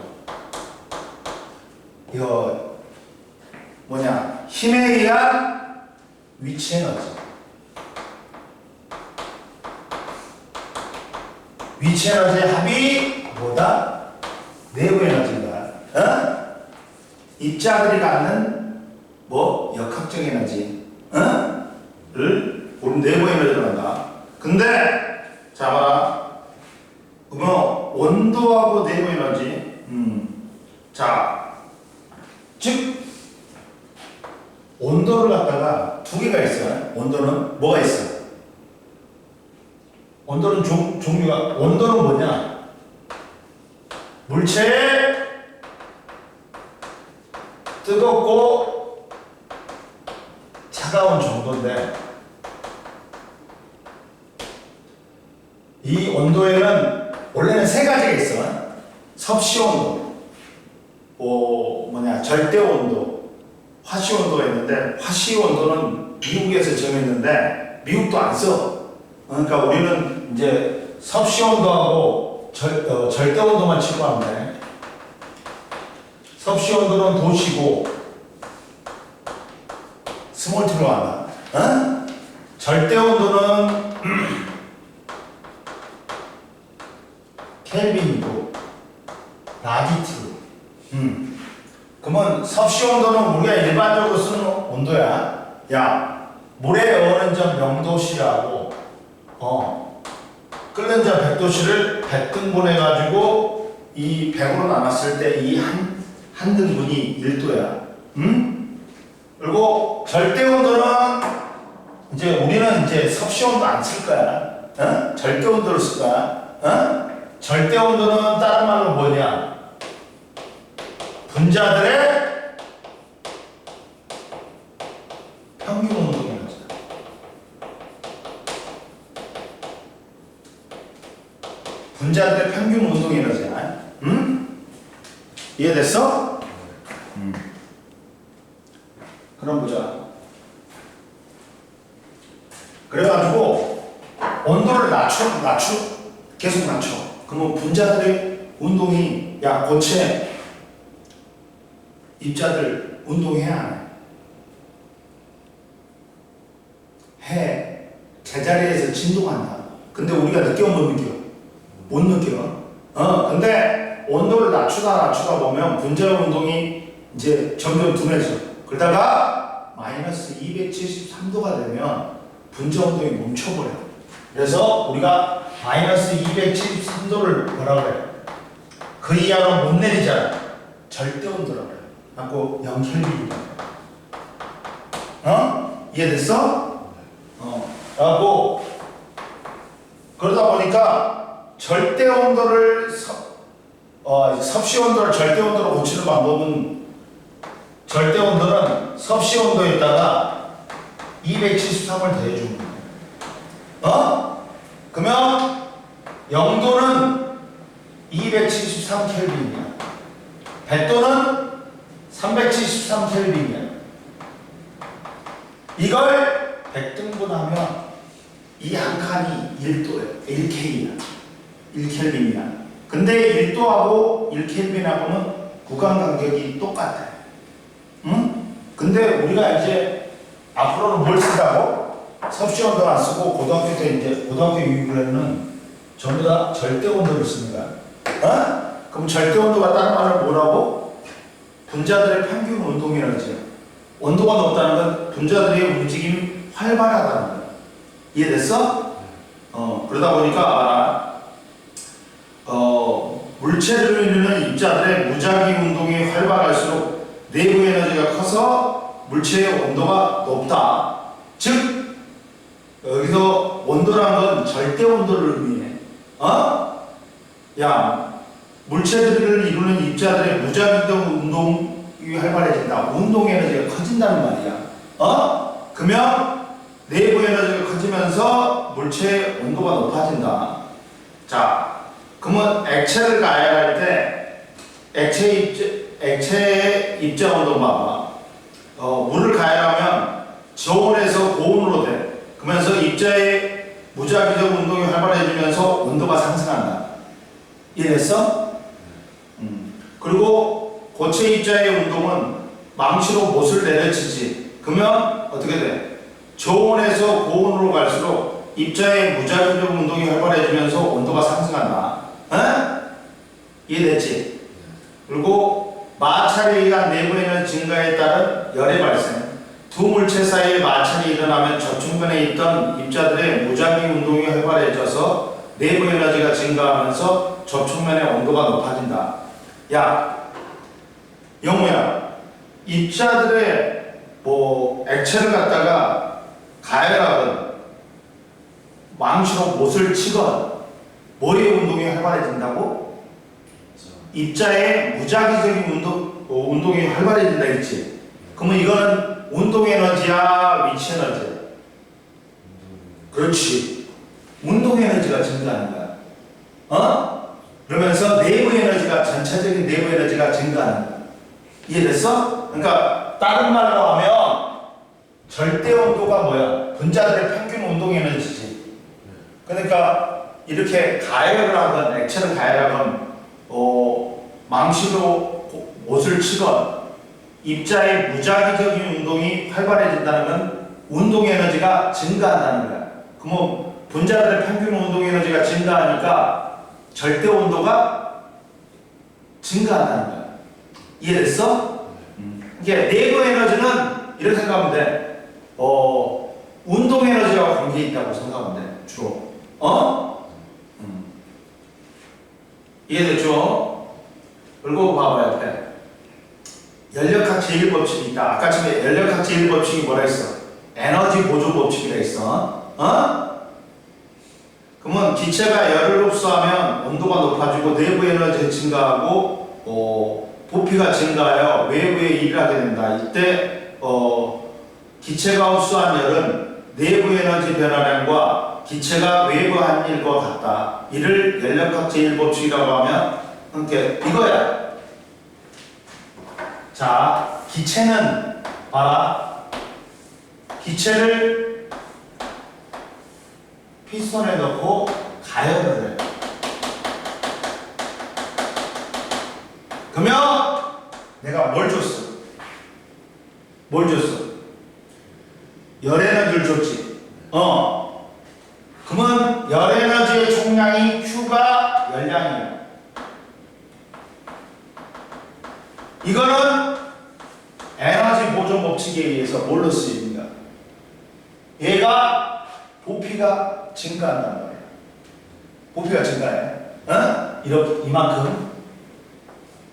[SPEAKER 1] 이거 뭐냐? 힘에 의한 위치 에너지. 위치 에너지의 합이 뭐다? 내부 에너지다. 입자들이 갖는 뭐 역학적 에너지, 를 우리 내부 에너지로 한다. 근데 자 봐라. 그러면 온도하고 내부 에너지, 자, 즉 온도를 갖다가 두 개가 있어요. 온도는 뭐가 있어? 온도는 종류가, 온도는 뭐냐? 물체의 뜨겁고 차가운 정도인데, 이 온도에는 원래는 세 가지가 있어. 섭씨 온도, 절대 온도, 화씨 온도가 있는데, 화씨 온도는 미국에서 정했는데 미국도 안 써. 그러니까 우리는 이제 섭씨 온도하고 절대 온도만 치고하면 돼. 섭씨 온도는 도시고 스몰 T로 한다. 절대 온도는 켈빈이고 라지 T로. 그러면 섭씨 온도는 우리가 일반적으로 쓰는 온도야. 야, 물에 어는 점 0도씨라고, 끓는 점 100도씨를 100등분해가지고 이 100으로 나눴을 때 이 한 등분이 1도야. 그리고 절대 온도는 이제 우리는 이제 섭씨 온도 안 쓸 거야. 절대 온도를 쓸 거야. 절대 온도는 다른 말로 뭐냐? 분자들의 평균 온도에너지. 분자들의 평균 운동 에너지야. 이해됐어? 그럼 보자. 그래가지고 온도를 계속 낮춰. 그러면 분자들의 운동이, 야, 고체 입자들 운동해야 안 해? 해. 제자리에서 진동한다. 근데 우리가 느껴 못 느껴? 못 느껴. 근데 온도를 낮추다 보면 분자 운동이 이제 점점 둔해져. 그러다가 마이너스 273도가 되면 분자 운동이 멈춰버려. 그래서 우리가 마이너스 273도를 뭐라 그래? 그 이하로 못 내리잖아. 절대 온도라고 그래. 하고 0켈빈이다. 이해됐어? 하고 그러다 보니까 절대 온도를 섭씨 온도를 절대 온도로 고치는 방법은, 절대 온도는 섭씨 온도에다가 273을 더해주는 거야. 그러면 0도는 273켈빈이야. 100도는 373켈빈이야. 이걸 100등분하면 이 한 칸이 1도예요. 1K야. 1켈빈이야. 근데 1도하고 1켈빈하고는 구간 간격이 똑같아. 근데 우리가 이제 앞으로는 뭘 쓰다고? 섭씨 온도 안 쓰고 고등학교 때 이제 고등학교 이후에는 전부 다 절대 온도를 쓰는 거야. 그럼 절대 온도가 다른 말로 뭐라고? 분자들의 평균 운동 에너지야. 온도가 높다는 건 분자들의 움직임이 활발하다는 거야. 이해됐어? 그러다 보니까 물체를 이루는 입자들의 무작위 운동이 활발할수록 내부 에너지가 커서 물체의 온도가 높다. 즉 여기서 온도란 건 절대 온도를 의미해. 야, 물체들을 이루는 입자들의 무작위적 운동이 활발해진다. 운동 에너지가 커진다는 말이야. 그러면 내부 에너지가 커지면서 물체의 온도가 높아진다. 자, 그러면 액체를 가열할 때 액체의 입자 온도 봐봐. 물을 가열하면 저온에서 고온으로 돼. 그러면서 입자의 무작위적 운동이 활발해지면서 온도가 상승한다. 이해됐어? 그리고 고체 입자의 운동은 망치로 못을 내려치지. 그러면 어떻게 돼? 저온에서 고온으로 갈수록 입자의 무작위적 운동이 활발해지면서 온도가 상승한다. 이해됐지? 그리고 마찰이가 내부 에너지 증가에 따른 열의 발생. 두 물체 사이에 마찰이 일어나면 저촉면에 있던 입자들의 무작위 운동이 활발해져서 내부 에너지가 증가하면서 접촉면의 온도가 높아진다. 야, 영우야, 입자들의 액체를 갖다가 가열하건 망치로 못을 치건 뭐의 운동이 활발해진다고? 입자의 무작위적인 운동이 활발해진다 했지? 그러면 이거는 운동 에너지야, 위치 에너지야? 그렇지. 운동 에너지가 증가하는 거야. 그러면서 내부 에너지가, 전체적인 내부 에너지가 증가하는 거야. 이해됐어? 그러니까 다른 말로 하면 절대 온도가 뭐야? 분자들의 평균 운동 에너지지. 그러니까 이렇게 가열을 하건 액체를 가열하건 망치로 못을 치건 입자의 무작위적인 운동이 활발해진다는 건 운동 에너지가 증가한다는 거야. 그러면 분자들의 평균 운동 에너지가 증가하니까 절대 온도가 증가한다는 거야. 이해됐어? 이게 내부 에너지는 이렇게 생각하면 돼. 운동 에너지와 관계 있다고 생각하면 돼. 주로. 이해됐죠? 그리고 봐봐 옆에. 연력학 제1법칙이 있다. 아까 전에 연력학 제1법칙이 뭐라 했어? 에너지 보존 법칙이라 했어. 그러면 기체가 열을 흡수하면 온도가 높아지고 내부 에너지가 증가하고 부피가 증가하여 외부에 일을 하게 된다. 이때 기체가 흡수한 열은 내부 에너지 변화량과 기체가 외부 한 일과 같다. 이를 연력학 제1법칙이라고 하면 함께 이거야. 자, 기체는 봐라. 기체를 피스톤에 넣고 가열을 해. 그러면 내가 뭘 줬어? 뭘 줬어? 열 에너지를 줬지. 그러면 열 에너지의 총량이 Q가 열량이야. 이거는 에너지 보존 법칙에 의해서 뭘로 쓰입니까? 얘가 부피가 증가한단 말이야. 부피가 증가해. 이렇게 이만큼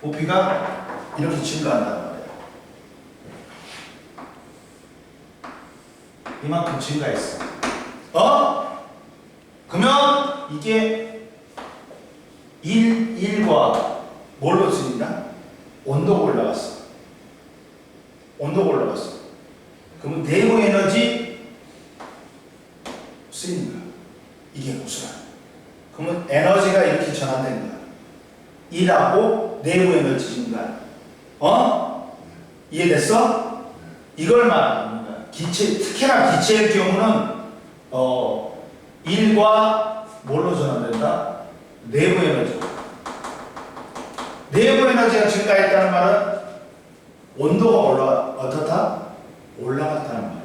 [SPEAKER 1] 부피가 이렇게 증가한단 말이야. 이만큼 증가했어. 그러면 이게 1과 뭘로 쓰인다? 온도가 올라갔어. 온도가 올라갔어. 그러면 내부 에너지 쓰이는 거야. 이게 무슨 말이야? 그러면 에너지가 이렇게 전환된 거야. 1하고 내부 에너지 증가. 이해됐어? 이걸 말하는 거야. 기체, 특히나 기체의 경우는 1과 뭘로 전환된다? 내부 에너지. 내부 에너지가 증가했다는 말은 온도가 어떻다? 올라갔다는 말이야.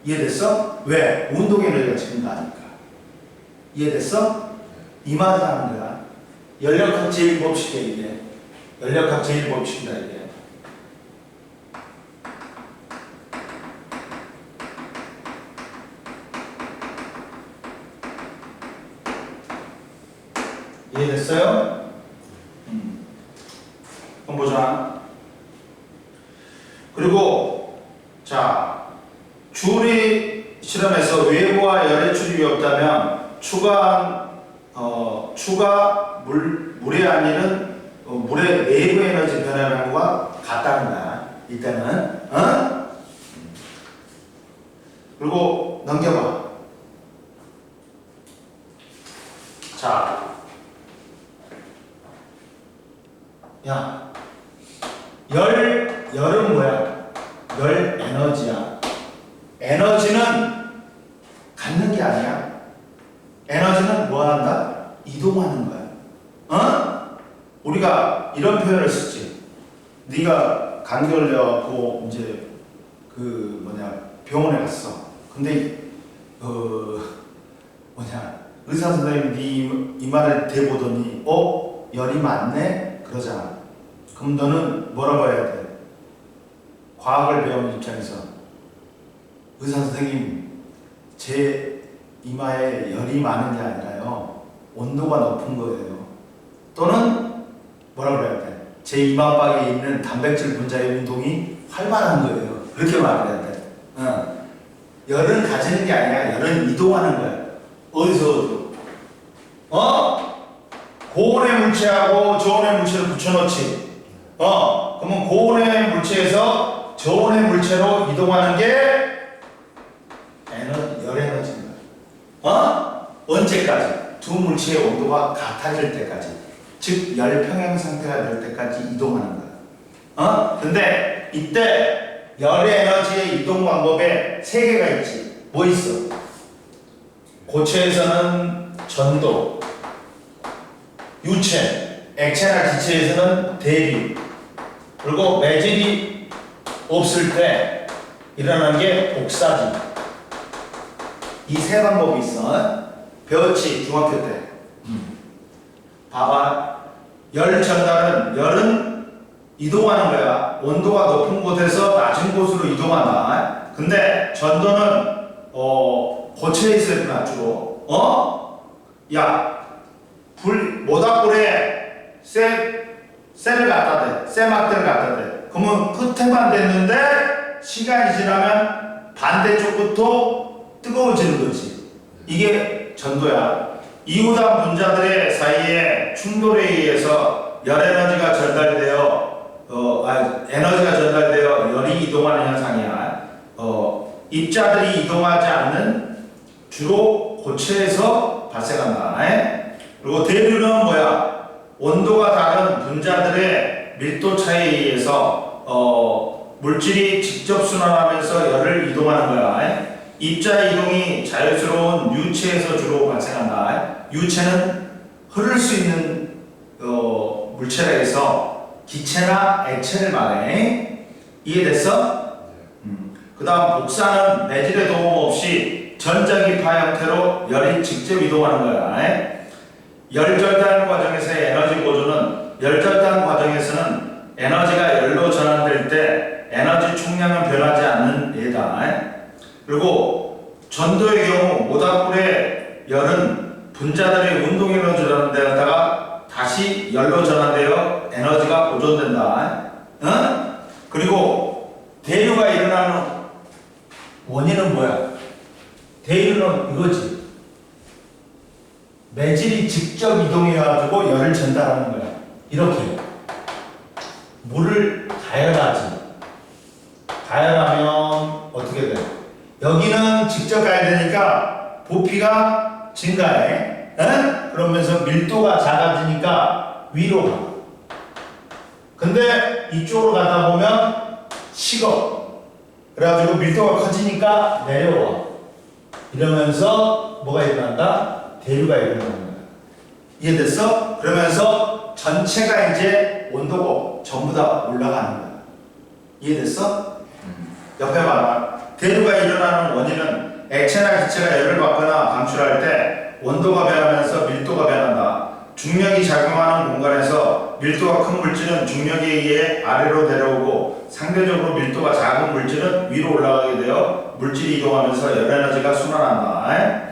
[SPEAKER 1] 이해됐어? 왜? 운동 에너지가 증가하니까. 이해됐어? 이 말을 하는 거야. 연력학 제1법칙에 이게. 연력학 제1법칙이다 이게. 이해됐어요? 그럼 보자. 그리고 자, 주리 실험에서 외부와 열의 출입이 없다면 추가 물의 안일은 물의 내부 에너지 변화량과 같다는 거야. 이때는 그리고 넘겨봐. 자, 야, 열은 뭐야? 열 에너지야. 에너지는 갖는 게 아니야. 에너지는 뭐 한다? 이동하는 거야. 우리가 이런 표현을 쓰지. 네가 감기 걸려갖고 이제 병원에 갔어. 근데 의사 선생님이 이 말을 대보더니 열이 많네? 그러잖아. 그럼 너는 뭐라고 해야 돼? 과학을 배우는 입장에서 의사 선생님, 제 이마에 열이 많은 게 아니라요, 온도가 높은 거예요. 또는 뭐라고 해야 돼? 제 이마박에 있는 단백질 분자의 운동이 활발한 거예요. 그렇게 말을 해야 돼. 열은 가지는 게 아니야. 열은 이동하는 거야. 어디서 고온의 물체하고 저온의 물체를 붙여놓지. 그러면 고온의 물체에서 저온의 물체로 이동하는 게 열 에너지인 거야. 언제까지? 두 물체의 온도가 같아질 때까지. 즉, 열 평형 상태가 될 때까지 이동하는 거야. 근데 이때 열의 에너지의 이동 방법에 세 개가 있지. 뭐 있어? 고체에서는 전도, 유체, 액체나 기체에서는 대비, 그리고 매질이 없을 때 일어나는 게 복사지. 이 세 방법이 있어. 배웠지? 중학교 때. 봐봐. 열 전달은, 열은 이동하는 거야. 온도가 높은 곳에서 낮은 곳으로 이동한다. 근데 전도는 고체에 있어야 주로. 야, 모닥불에 쇠를 갖다 대. 쇠막대를 갖다 대. 그러면 끝에만 됐는데 시간이 지나면 반대쪽부터 뜨거워지는 거지. 이게 전도야. 이후단 분자들의 사이에 충돌에 의해서 열 에너지가 전달되어 에너지가 전달되어 열이 이동하는 현상이야. 입자들이 이동하지 않는 주로 고체에서 발생한다. 그리고 대류는 뭐야? 온도가 다른 분자들의 밀도 차이에 의해서 물질이 직접 순환하면서 열을 이동하는 거야. 입자 이동이 자연스러운 유체에서 주로 발생한다. 유체는 흐를 수 있는 물체라 해서 기체나 액체를 말해. 이해됐어? 그 다음 복사는 내질의 도움 없이 전자기파 형태로 열이 직접 이동하는 거야. 열절단 과정에서의 에너지 보존은 열절단 과정에서는 에너지가 열로 전환될 때 에너지 총량은 변하지 않는 예다. 그리고 전도의 경우 모닥불의 열은 분자들의 운동 에너지를 전환되었다가 다시 열로 전환되어 에너지가 보존된다. 그리고 대류가 일어나는 원인은 뭐야? 대류는 이거지. 매질이 직접 이동해가지고 열을 전달하는 거야. 이렇게 물을 가열하지. 가열하면 어떻게 돼? 여기는 직접 가야 되니까 부피가 증가해. 그러면서 밀도가 작아지니까 위로 가. 근데 이쪽으로 가다 보면 식어. 그래가지고 밀도가 커지니까 내려와. 이러면서 뭐가 일어난다? 대류가 일어나는 거야. 이해됐어? 그러면서 전체가 이제 온도가 전부 다 올라가는 거야. 이해됐어? 옆에 봐봐. 대류가 일어나는 원인은 액체나 기체가 열을 받거나 방출할 때 온도가 변하면서 밀도가 변한다. 중력이 작용하는 공간에서 밀도가 큰 물질은 중력에 의해 아래로 내려오고 상대적으로 밀도가 작은 물질은 위로 올라가게 되어 물질이 이동하면서 열 에너지가 순환한다.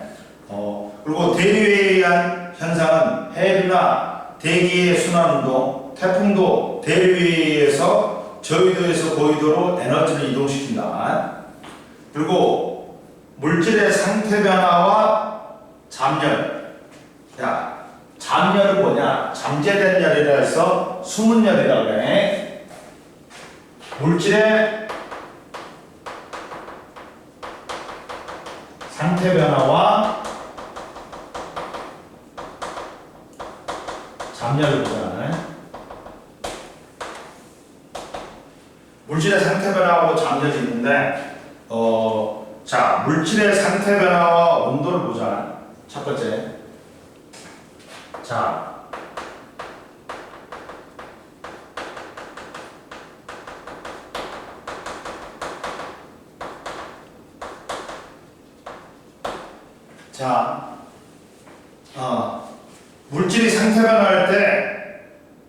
[SPEAKER 1] 그리고 대류에 의한 현상은 해류나 대기의 순환운동, 태풍도 대류에 의해서 저위도에서 고위도로 에너지를 이동시킨다. 그리고 물질의 상태 변화와 잠열. 야, 잠열은 뭐냐? 잠재된 열이라 해서 숨은 열이라고 그래. 물질의 상태 변화와 잠열을 보잖아요. 물질의 상태 변화하고 잠열이 있는데, 자, 물질의 상태 변화와 온도를 보자. 첫 번째. 자, 물질이 상태 변화할 때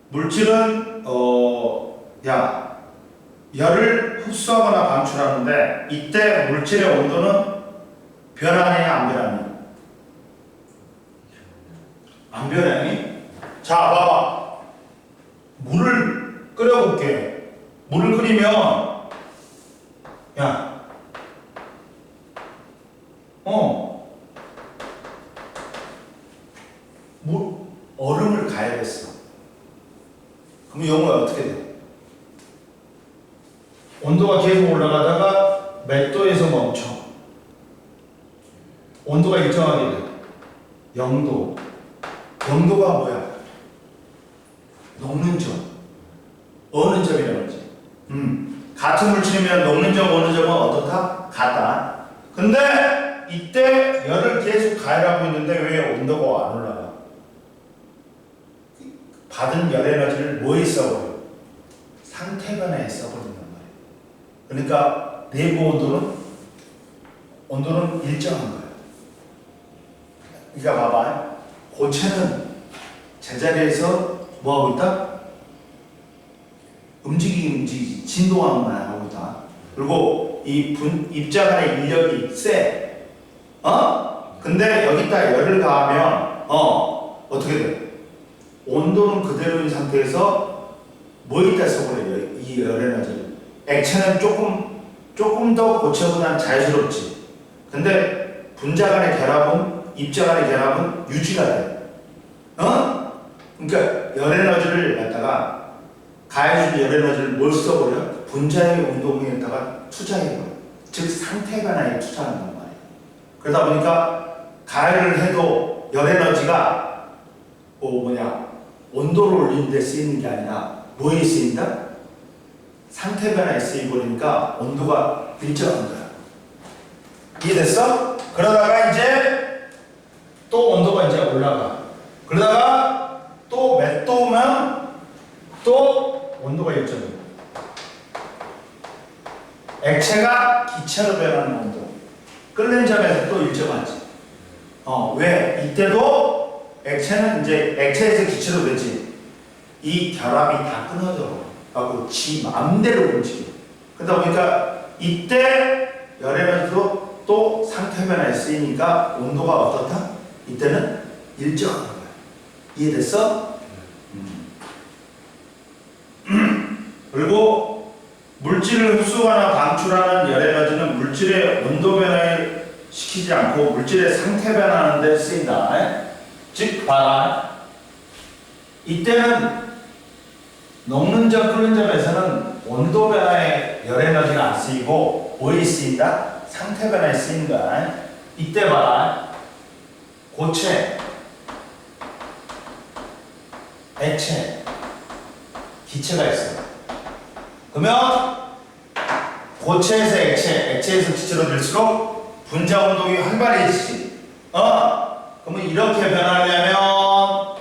[SPEAKER 1] 물질은 열을 흡수하거나 방출하는데 이때 물질의 온도는 변하냐 안 변하냐? 안 변하니? 자, 봐봐. 물을 끓여볼게. 물을 끓이면 얼음을 가야겠어. 그럼 영어가 어떻게 돼? 온도가 계속 올라가다가 몇 도에서 멈춰? 온도가 일정하게 돼. 0도. 0도가 뭐야? 녹는 점. 어느 점이라고 하지? 같은 물질이면 녹는 점, 어느 점은 어떻다? 같다. 근데 이때 열을 계속 가열하고 있는데 왜 온도가 안 올라가? 받은 열 에너지를 뭐에 써버려? 상태 변화에 써버린단 말이야. 그러니까 내부 온도는 일정한 거야. 그러니까 봐봐. 고체는 제자리에서 뭐하고 있다? 움직이지. 진동하는 거야, 거기다. 그리고 입자 간의 인력이 세. 근데 여기다 열을 가하면, 어떻게 돼? 온도는 그대로인 상태에서 뭐 있다 써버려요, 이 열에너지를. 액체는 조금 더 고체보다는 자유스럽지. 근데 분자 간의 결합은, 입자 간의 결합은 유지가 돼. 그러니까 열에너지를 갖다가 가해준 열에너지를 뭘 써버려? 분자의 운동에다가 투자해버려. 즉 상태 변화에 투자한단 말이야. 그러다 보니까 가해를 해도 열에너지가 온도를 올리는 데 쓰이는 게 아니라 뭐에 쓰인다? 상태 변화에 쓰이버리니까 온도가 일정한 거야. 이해됐어? 그러다가 이제 또 온도가 이제 올라가. 그러다가 또 몇 도면 또 온도가 일정해. 액체가 기체로 변하는 온도. 끓는 점에서 또 일정하지. 왜? 이때도 액체는 이제 액체에서 기체로 되지. 이 결합이 다 끊어져. 하고 지 마음대로 움직여. 그러다 보니까 이때 열에너지도 또 상태 변화에 쓰이니까 온도가 어떻다? 이때는 일정한 거야. 이해됐어? 그리고 물질을 흡수하거나 방출하는 열에너지는 물질의 온도 변화를 시키지 않고 물질의 상태 변화하는 데 쓰인다. 즉 봐라. 이때는 녹는 점, 끓는 점에서는 온도 변화에 열에너지가 안 쓰이고 뭐에 쓰인다? 상태 변화에 쓰이는 거야. 이때 봐라. 고체, 액체, 기체가 있어. 그러면 고체에서 액체, 액체에서 기체로 될수록 분자 운동이 활발해지지. 그러면 이렇게 변하려면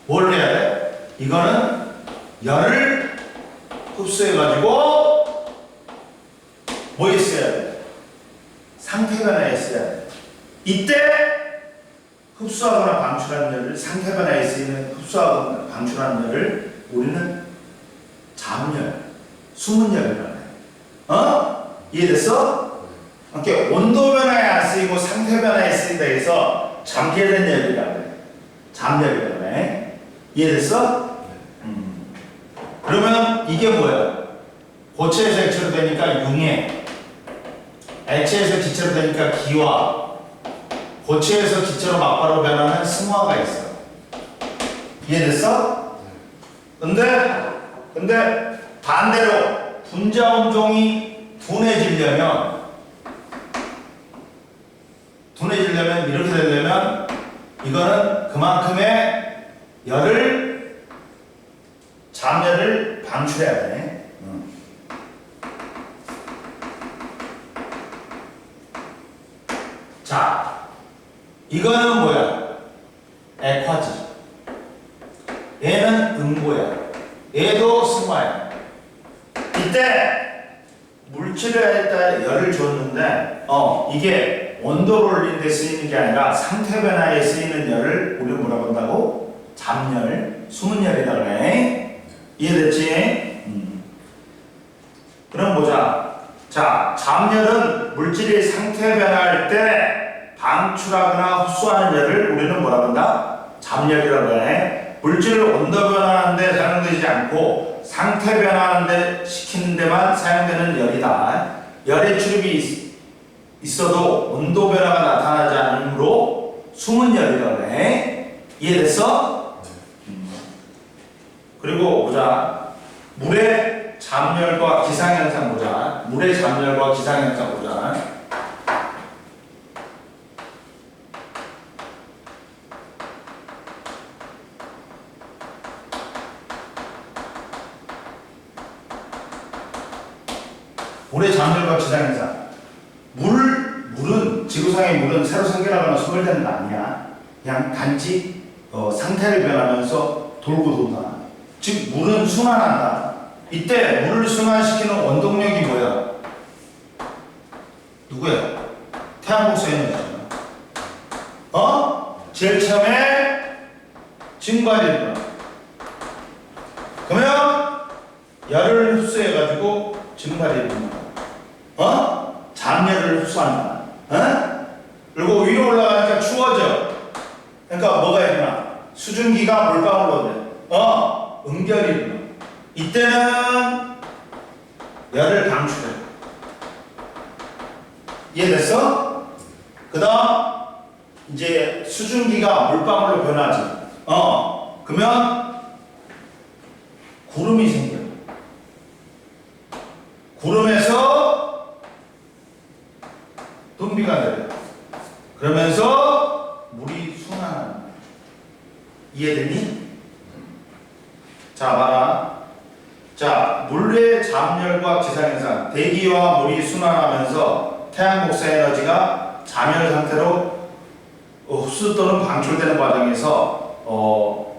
[SPEAKER 1] 뭘 해야 돼? 이거는 열을 흡수해가지고 뭐에 써야 돼? 상태 변화에 써야 돼. 이때 흡수하거나 방출하는 열을, 상태 변화에 쓰이는 흡수하거나 방출하는 열을 우리는 잠열, 수문열이라고 해. 이해됐어? 그러니까 온도 변화에 안 쓰이고 상태 변화에 쓰인다 해서 잠재된 열이라고 해. 잠열이라고 해. 이해됐어? 그러면 이게 뭐야? 고체에서 액체로 되니까 융해, 액체에서 기체로 되니까 기화, 고체에서 기체로 막바로 변하는 승화가 있어. 이해됐어? 근데 반대로 분자 운동이 둔해지려면 이렇게 되려면 이거는 그만큼의 열을, 잠열을 방출해야 돼. 자, 이거는 뭐야? 액화지. 얘는 음보야. 얘도 승화야. 이때 물질에다 열을 줬는데 이게 온도를 올리는 데 쓰이는 게 아니라 상태 변화에 쓰이는 열을 우리는 뭐라고 한다고? 잠열, 수문열이라고 해. 이해됐지? 그럼 보자. 자, 잠열은 물질이 상태 변화할 때 방출하거나 흡수하는 열을 우리는 뭐라고 한다? 잠열이라고 해. 물질을 온도 변화하는 데 사용되지 않고 상태 변화하는 데 시키는 데만 사용되는 열이다. 열의 출입이 있어도 온도 변화가 나타나지 않으므로 수문열이라고 해. 이해됐어? 그리고 보자. 물의 잠열과 기상현상 보자. 물의 잠열과 기상현상 보자. 물의 잠열과 기상현상. 물은 지구상의 물은 새로 생겨나거나 소멸되는 거 아니야. 그냥 단지 상태를 변하면서 돌고 돈다. 즉 물은 순환한다. 이때 물을 순환시키는 원동력이 뭐야? 누구야? 태양광 에너지잖아. 제일 처음에 증발일 거야. 증발이 일어난다. 잡열을 흡수한다. 그리고 위로 올라가니까 추워져. 그러니까 뭐가 일어나? 수증기가 물방울로 돼. 응결이 일어나. 이때는 열을 방출해. 이해됐어? 그 다음 이제 수증기가 물방울로 변하지. 그러면 구름이 생겨. 구름에서 dum비가 내려. 그러면서 물이 순환하는. 이해되니? 자, 봐라. 자, 물의 잠열과 기상현상. 대기와 물이 순환하면서 태양 복사 에너지가 잠열 상태로 흡수 또는 방출되는 과정에서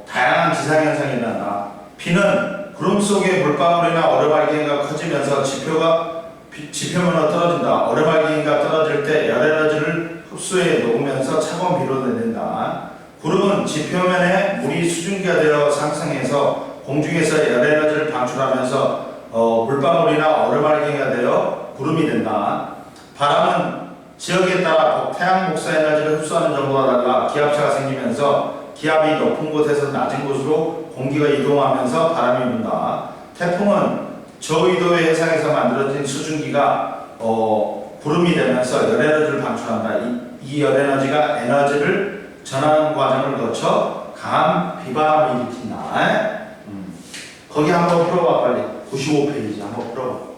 [SPEAKER 1] 다양한 기상현상이 일어난다. 비는 구름 속의 물방울이나 얼음알갱이가 커지면서 지표면으로 떨어진다. 얼음알갱이가 떨어질 때 열에너지를 흡수해 녹으면서 차가운 비로 내린다. 구름은 지표면에 물이 수증기가 되어 상승해서 공중에서 열에너지를 방출하면서 물방울이나 얼음알갱이가 되어 구름이 된다. 바람은 지역에 따라 태양 복사 에너지를 흡수하는 정도가 달라 기압차가 생기면서 기압이 높은 곳에서 낮은 곳으로 공기가 이동하면서 바람이 분다. 태풍은 저위도의 해상에서 만들어진 수증기가 구름이 되면서 열에너지를 방출한다. 이 열에너지가 에너지를 전하는 과정을 거쳐 강한 비바람을 일으킨다. 거기 한번 풀어봐 빨리. 95페이지 한번 풀어봐.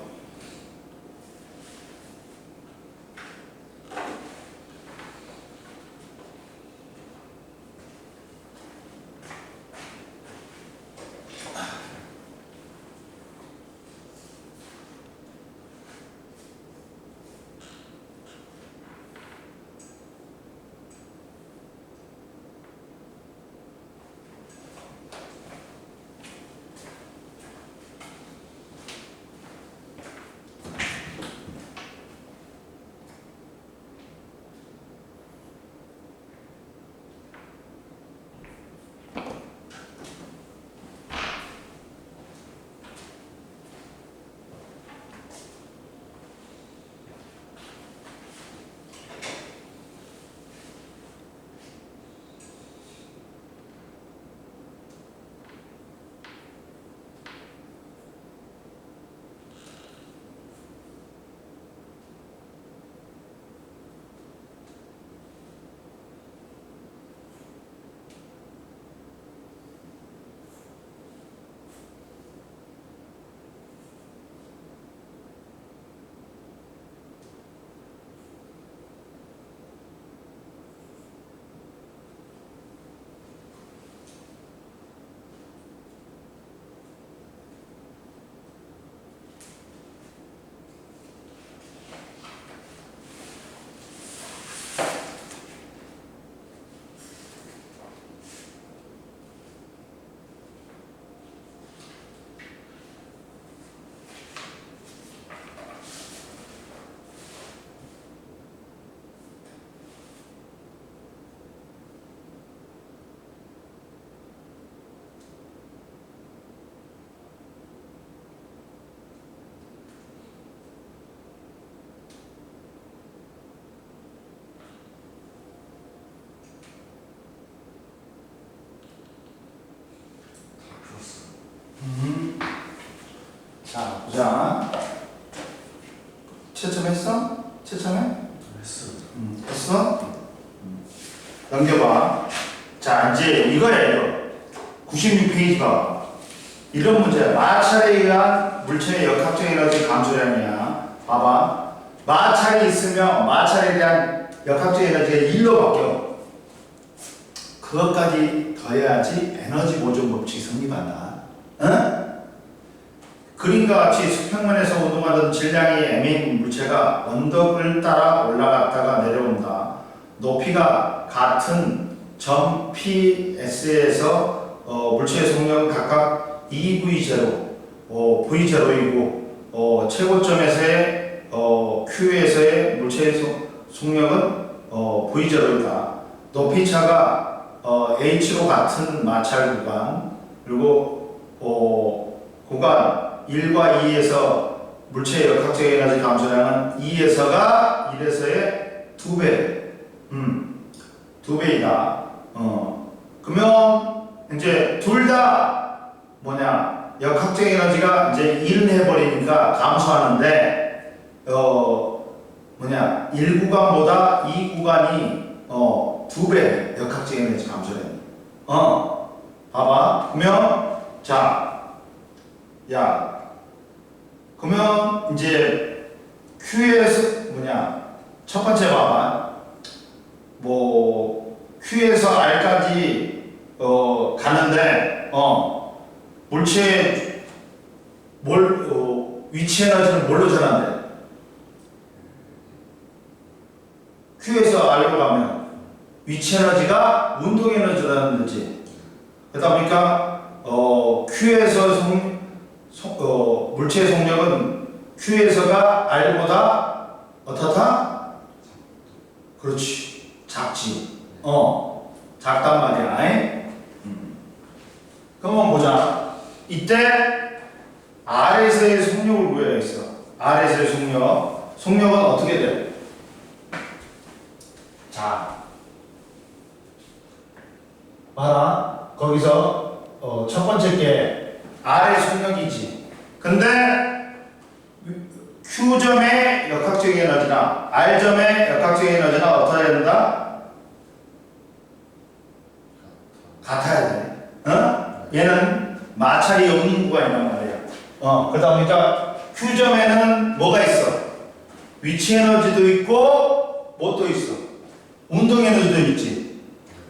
[SPEAKER 1] 자, 보자. 채점했어? 채점해?
[SPEAKER 2] 했어.
[SPEAKER 1] 했어? 넘겨봐. 자, 이제 이거야, 이거. 96페이지 봐. 이런 문제야. 마찰에 의한 물체의 역학적 에너지 감소량이야. 봐봐. 마찰이 있으면 마찰에 대한 역학적 에너지가 1로 바뀌어. 그것까지 더해야지 에너지 보존 법칙이 성립한다. 응? 그림과 같이 수평면에서 운동하던 질량이 M인 물체가 언덕을 따라 올라갔다가 내려온다. 높이가 같은 점 PS에서 물체의 속력은 각각 2V0, V0이고 최고점에서의 Q에서의 물체의 속력은 V0이다. 높이차가 H로 같은 마찰 구간, 그리고 구간 1과 2에서 물체의 역학적 에너지 감소량은 2에서가 1에서의 2배. 2배이다. 그러면 이제 둘 다 뭐냐? 역학적 에너지가 이제 1은 해버리니까 감소하는데, 1구간보다 2구간이 2배 역학적 에너지 감소량이. 봐봐. 그러면 자, 야, 그러면 이제 Q에서 첫 번째 봐봐. 뭐 Q에서 R까지 가는데 물체의 위치 에너지는 뭘로 전환돼? Q에서 R로 가면 위치 에너지가 운동 에너지로 전환되지. 그러다 보니까 Q에서 물체의 속력은 Q에서가 R보다 어떻다? 그렇지. 작지. 작단 말이야. 그럼 보자. 이때 R에서의 속력을 구해야겠어. R에서의 속력. 속력은 어떻게 돼? 자, 봐라. 거기서 첫 번째 게 R의 속력이지. 근데 Q점의 역학적 에너지나 R점의 역학적 에너지는 어떻게 된다? 같아야 돼. 얘는 마찰이 없는 구간이란 말이야. 그러다 보니까 Q점에는 뭐가 있어? 위치 에너지도 있고 뭐 또 있어? 운동 에너지도 있지.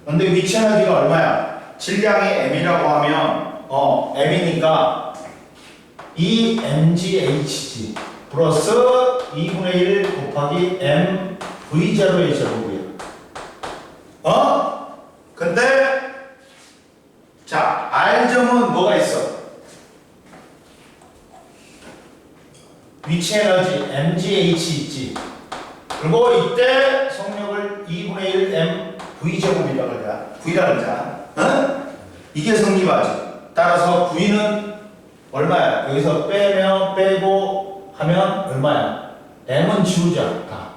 [SPEAKER 1] 근데 위치 에너지가 얼마야? 질량이 m이라고 하면 m이니까 EmgH지 플러스 2분의 1 곱하기 mv0의 제곱이야. 근데 자, R점은 뭐가 있어? 위치 에너지 mgh 있지. 그리고 이때 속력을 2분의 1 mv제곱이라고 그러자. V라고 그러자. 이게 성립하지. 따라서 V는 얼마야? 여기서 빼면 빼고 하면 얼마야? M은 지우자. 다.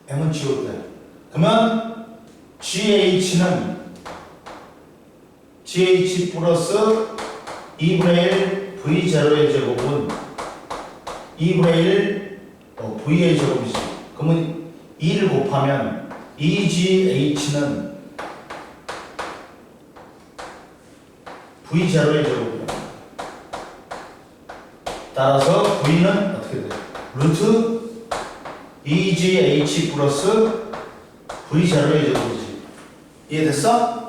[SPEAKER 1] M은 지워도 돼. 그러면 GH는 GH 플러스 2분의 1 V0의 제곱은 2분의 1 V의 제곱이지. 그러면 2를 곱하면 EGH는 V0의 제곱이야. 따라서 V는 어떻게 돼? 루트 EGH 플러스 V0의 제곱이지. 이해됐어?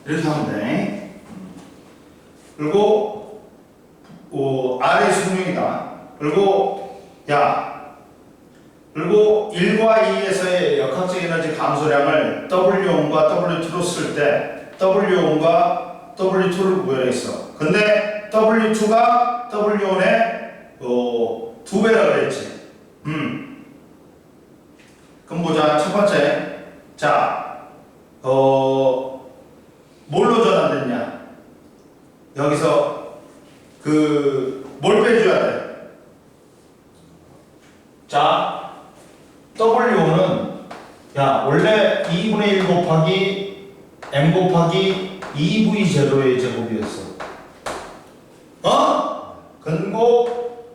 [SPEAKER 1] 이렇게 하면 돼. 그리고 R의 속력이다. 그리고 그리고 1과 2에서의 역학적 에너지 감소량을 W1과 W2로 쓸 때 W1과 W2를 구해냈어. 근데 W2가 W1의 2배라 그랬지. 그럼 보자. 첫 번째. 자, 뭘로 전환됐냐? 여기서 뭘 빼줘야 돼? 자, W5는 원래 2분의 1 곱하기 M 곱하기 2V0의 제곱이었어.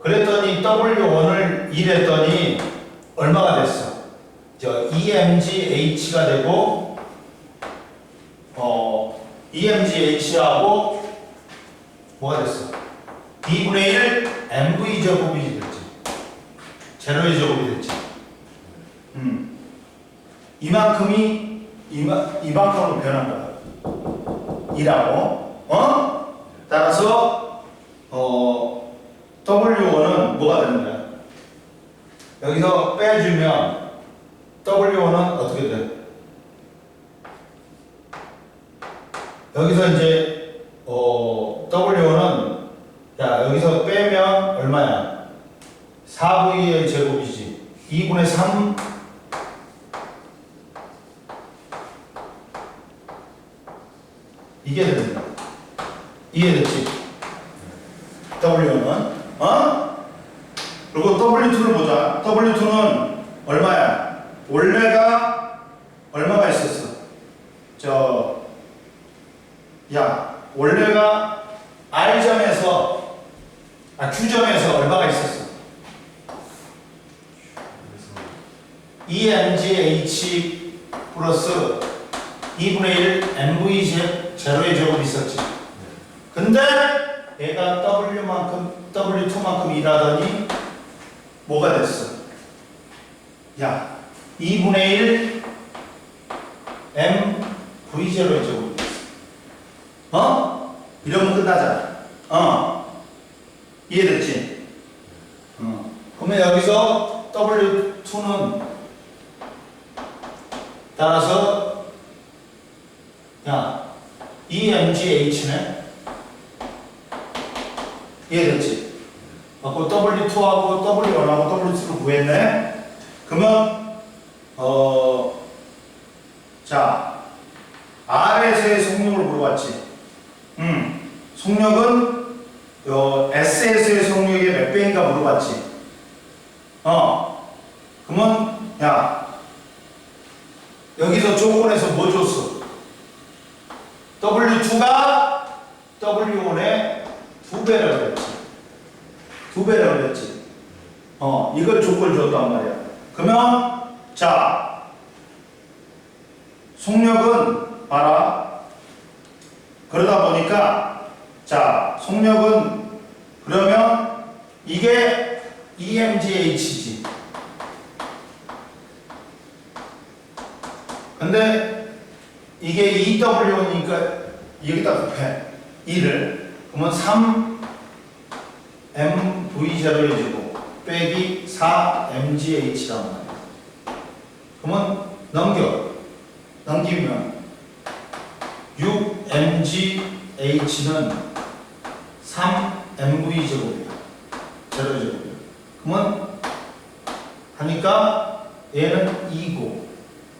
[SPEAKER 1] 그랬더니 W1을 1 했더니 얼마가 됐어? EMGH가 되고 EMGH하고 뭐가 됐어? 2분의 1 MV 제곱이 됐지. 제로의 제곱이 됐지. 이만큼으로 변한 거야. 2라고. 따라서 W1은 뭐가 되는 거야? 여기서 빼주면 W1은 어떻게 돼? 여기서 이제 W1은 여기서 빼면 얼마야? 4V의 제곱이지. 2분의 3 이게 됩니다. 이해됐지? W는. 그리고 W2를 보자. W2는 얼마야? 원래가 얼마가 있었어? 원래가 R점에서, Q점에서 얼마가 있었어? EMGH 플러스 2분의 1 MV 제로의 제곱이 있었지. 근데 얘가 W2만큼 일하더니 뭐가 됐어? 2분의 1 MV0의 제곱이 됐어. 이러면 끝나잖아. 이해됐지? 그러면 여기서 W2는 따라서 EMGH네? 이해됐지? 그 W2하고 W1하고 W2를 구했네? 그러면 R에서의 속력을 물어봤지. 속력은 S에서의 속력의 몇 배인가 물어봤지. 그러면 여기서 조건에서 뭐 줬어? W2가 W1의 2배라고 그랬지. 2배라고 그랬지. 이걸 조건을 줬단 말이야. 그러면 속력은 봐라. 그러다 보니까 속력은 그러면 이게 EMGH지. 근데 이게 EW니까 여기다 곱해 2를. 그러면 3MV0의 제곱 빼기 4MGH란 말이야. 그러면 넘기면 6MGH는 3MV 제곱이야. 제로 제곱이야. 그러면 하니까 얘는 2고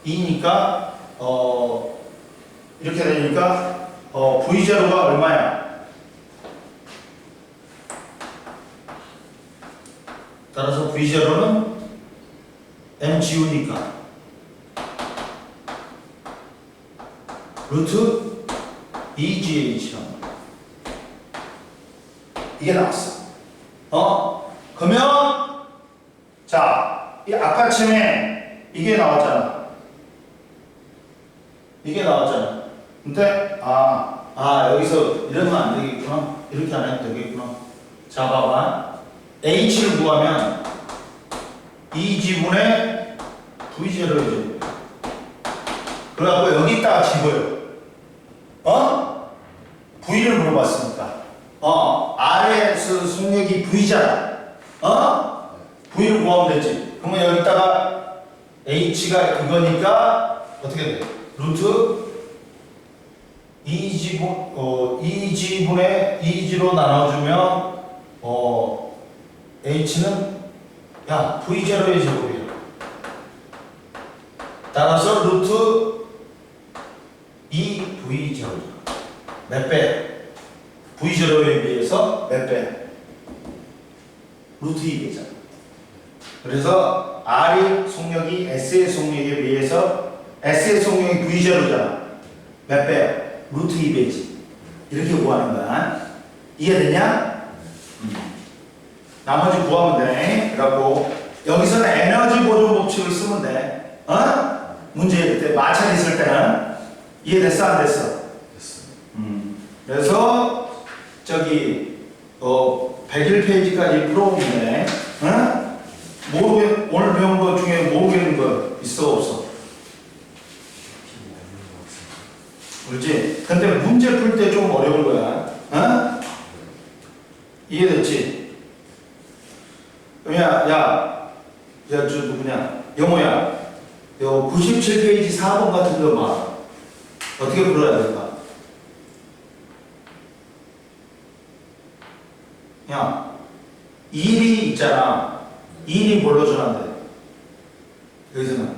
[SPEAKER 1] 2니까 이렇게 되니까 V0가 얼마야? 따라서 V0는 MGU니까 루트 EGH란 말이야. 이게 나왔어. 그러면 이 아까쯤에 이게 나왔잖아. 근데 여기서 이러면 안 되겠구나. 이렇게 안 해도 되겠구나. 봐봐. H를 구하면 2지분의 V0를 줘. 그래갖고 여기다가 집어요. V를 물어봤으니까. R에서 속력이 V잖아. V를 구하면 되지. 그러면 여기다가 H가 이거니까 어떻게 돼? 루트 2지분의 2지로 나눠주면 H는 V0의 제곱이야. 따라서 루트 2V0 몇 배? V0에 비해서 몇 배? 루트 2배잖아. 그래서 R의 속력이 S의 속력에 비해서 S의 속력이 V0잖아. 몇 배? 루트 2배지. 이렇게 구하는 거야. 이해되냐? 나머지 구하면 돼. 그래갖고 여기서는 에너지 보존 법칙을 쓰면 돼. 문제 때 마찰 있을 때는. 이해됐어? 안 됐어?
[SPEAKER 2] 됐어.
[SPEAKER 1] 그래서 101페이지까지 풀어보면 오늘 배운 것 중에 모르겠는 거 있어 없어? 그렇지? 근데 문제 풀 때 좀 어려울 거야. 이해됐지? 저 누구냐? 영호야. 97페이지 4번 같은 거 봐. 어떻게 풀어야 될까? 일이 있잖아. 일이 뭘로 전환돼? 여기서는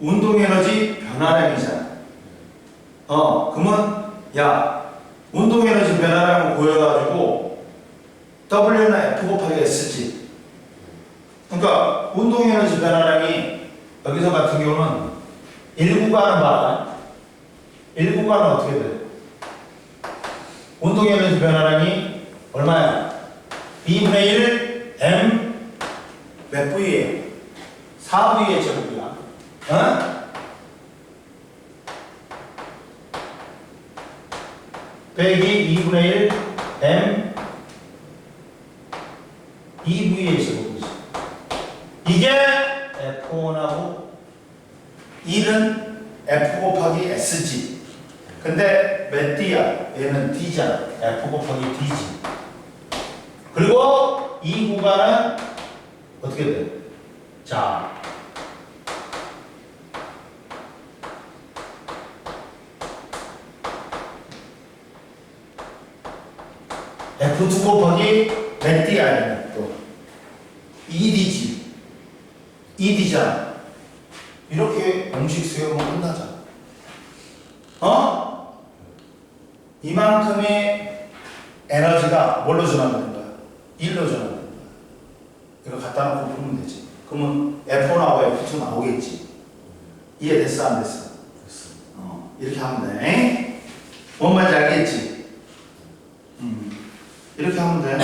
[SPEAKER 1] 운동 에너지 변화량이잖아. 그러면 운동 에너지 변화량을 구해가지고 W는 F 곱하기 S지. 그러니까 운동 에너지 변화량이 여기서 같은 경우는 1구간은 봐라. 1구간은 어떻게 돼? 운동 에너지 변화량이 얼마야? 2분의 1 M 몇 V에? 4V의 제곱이야. 어? 빼기 2분의 1 M 2V의 제곱이지. 이게 F1하고 1은 F 곱하기 S지. 근데 몇 D야? 얘는 D잖아. F 곱하기 D지. 그리고 이 구간은 어떻게 돼? 자, F2 곱하기 몇 D야? 얘는 또 2D지. 2D잖아. 이렇게 공식 세우면 끝나잖아. 어? 이만큼의 에너지가 뭘로 전환되는 거야? 1로 전환되는 거야. 이거 갖다 놓고 풀면 되지. 그러면 F1하고 F2 나오겠지. 이해됐어? 안 됐어?
[SPEAKER 2] 됐어.
[SPEAKER 1] 이렇게 하면 돼. 뭔 말인지 알겠지? 이렇게 하면 돼.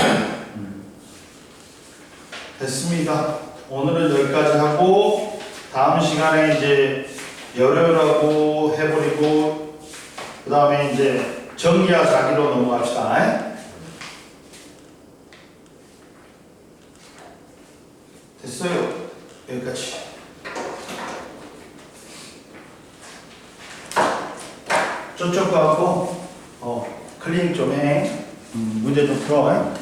[SPEAKER 1] 됐습니다. 오늘은 여기까지 하고 다음 시간에 이제 열혈하고 해버리고 그 다음에 이제 정리와 자기로 넘어갑시다. 됐어요. 여기까지. 저쪽 가고 클리닉 좀 해. 문제 좀 풀어.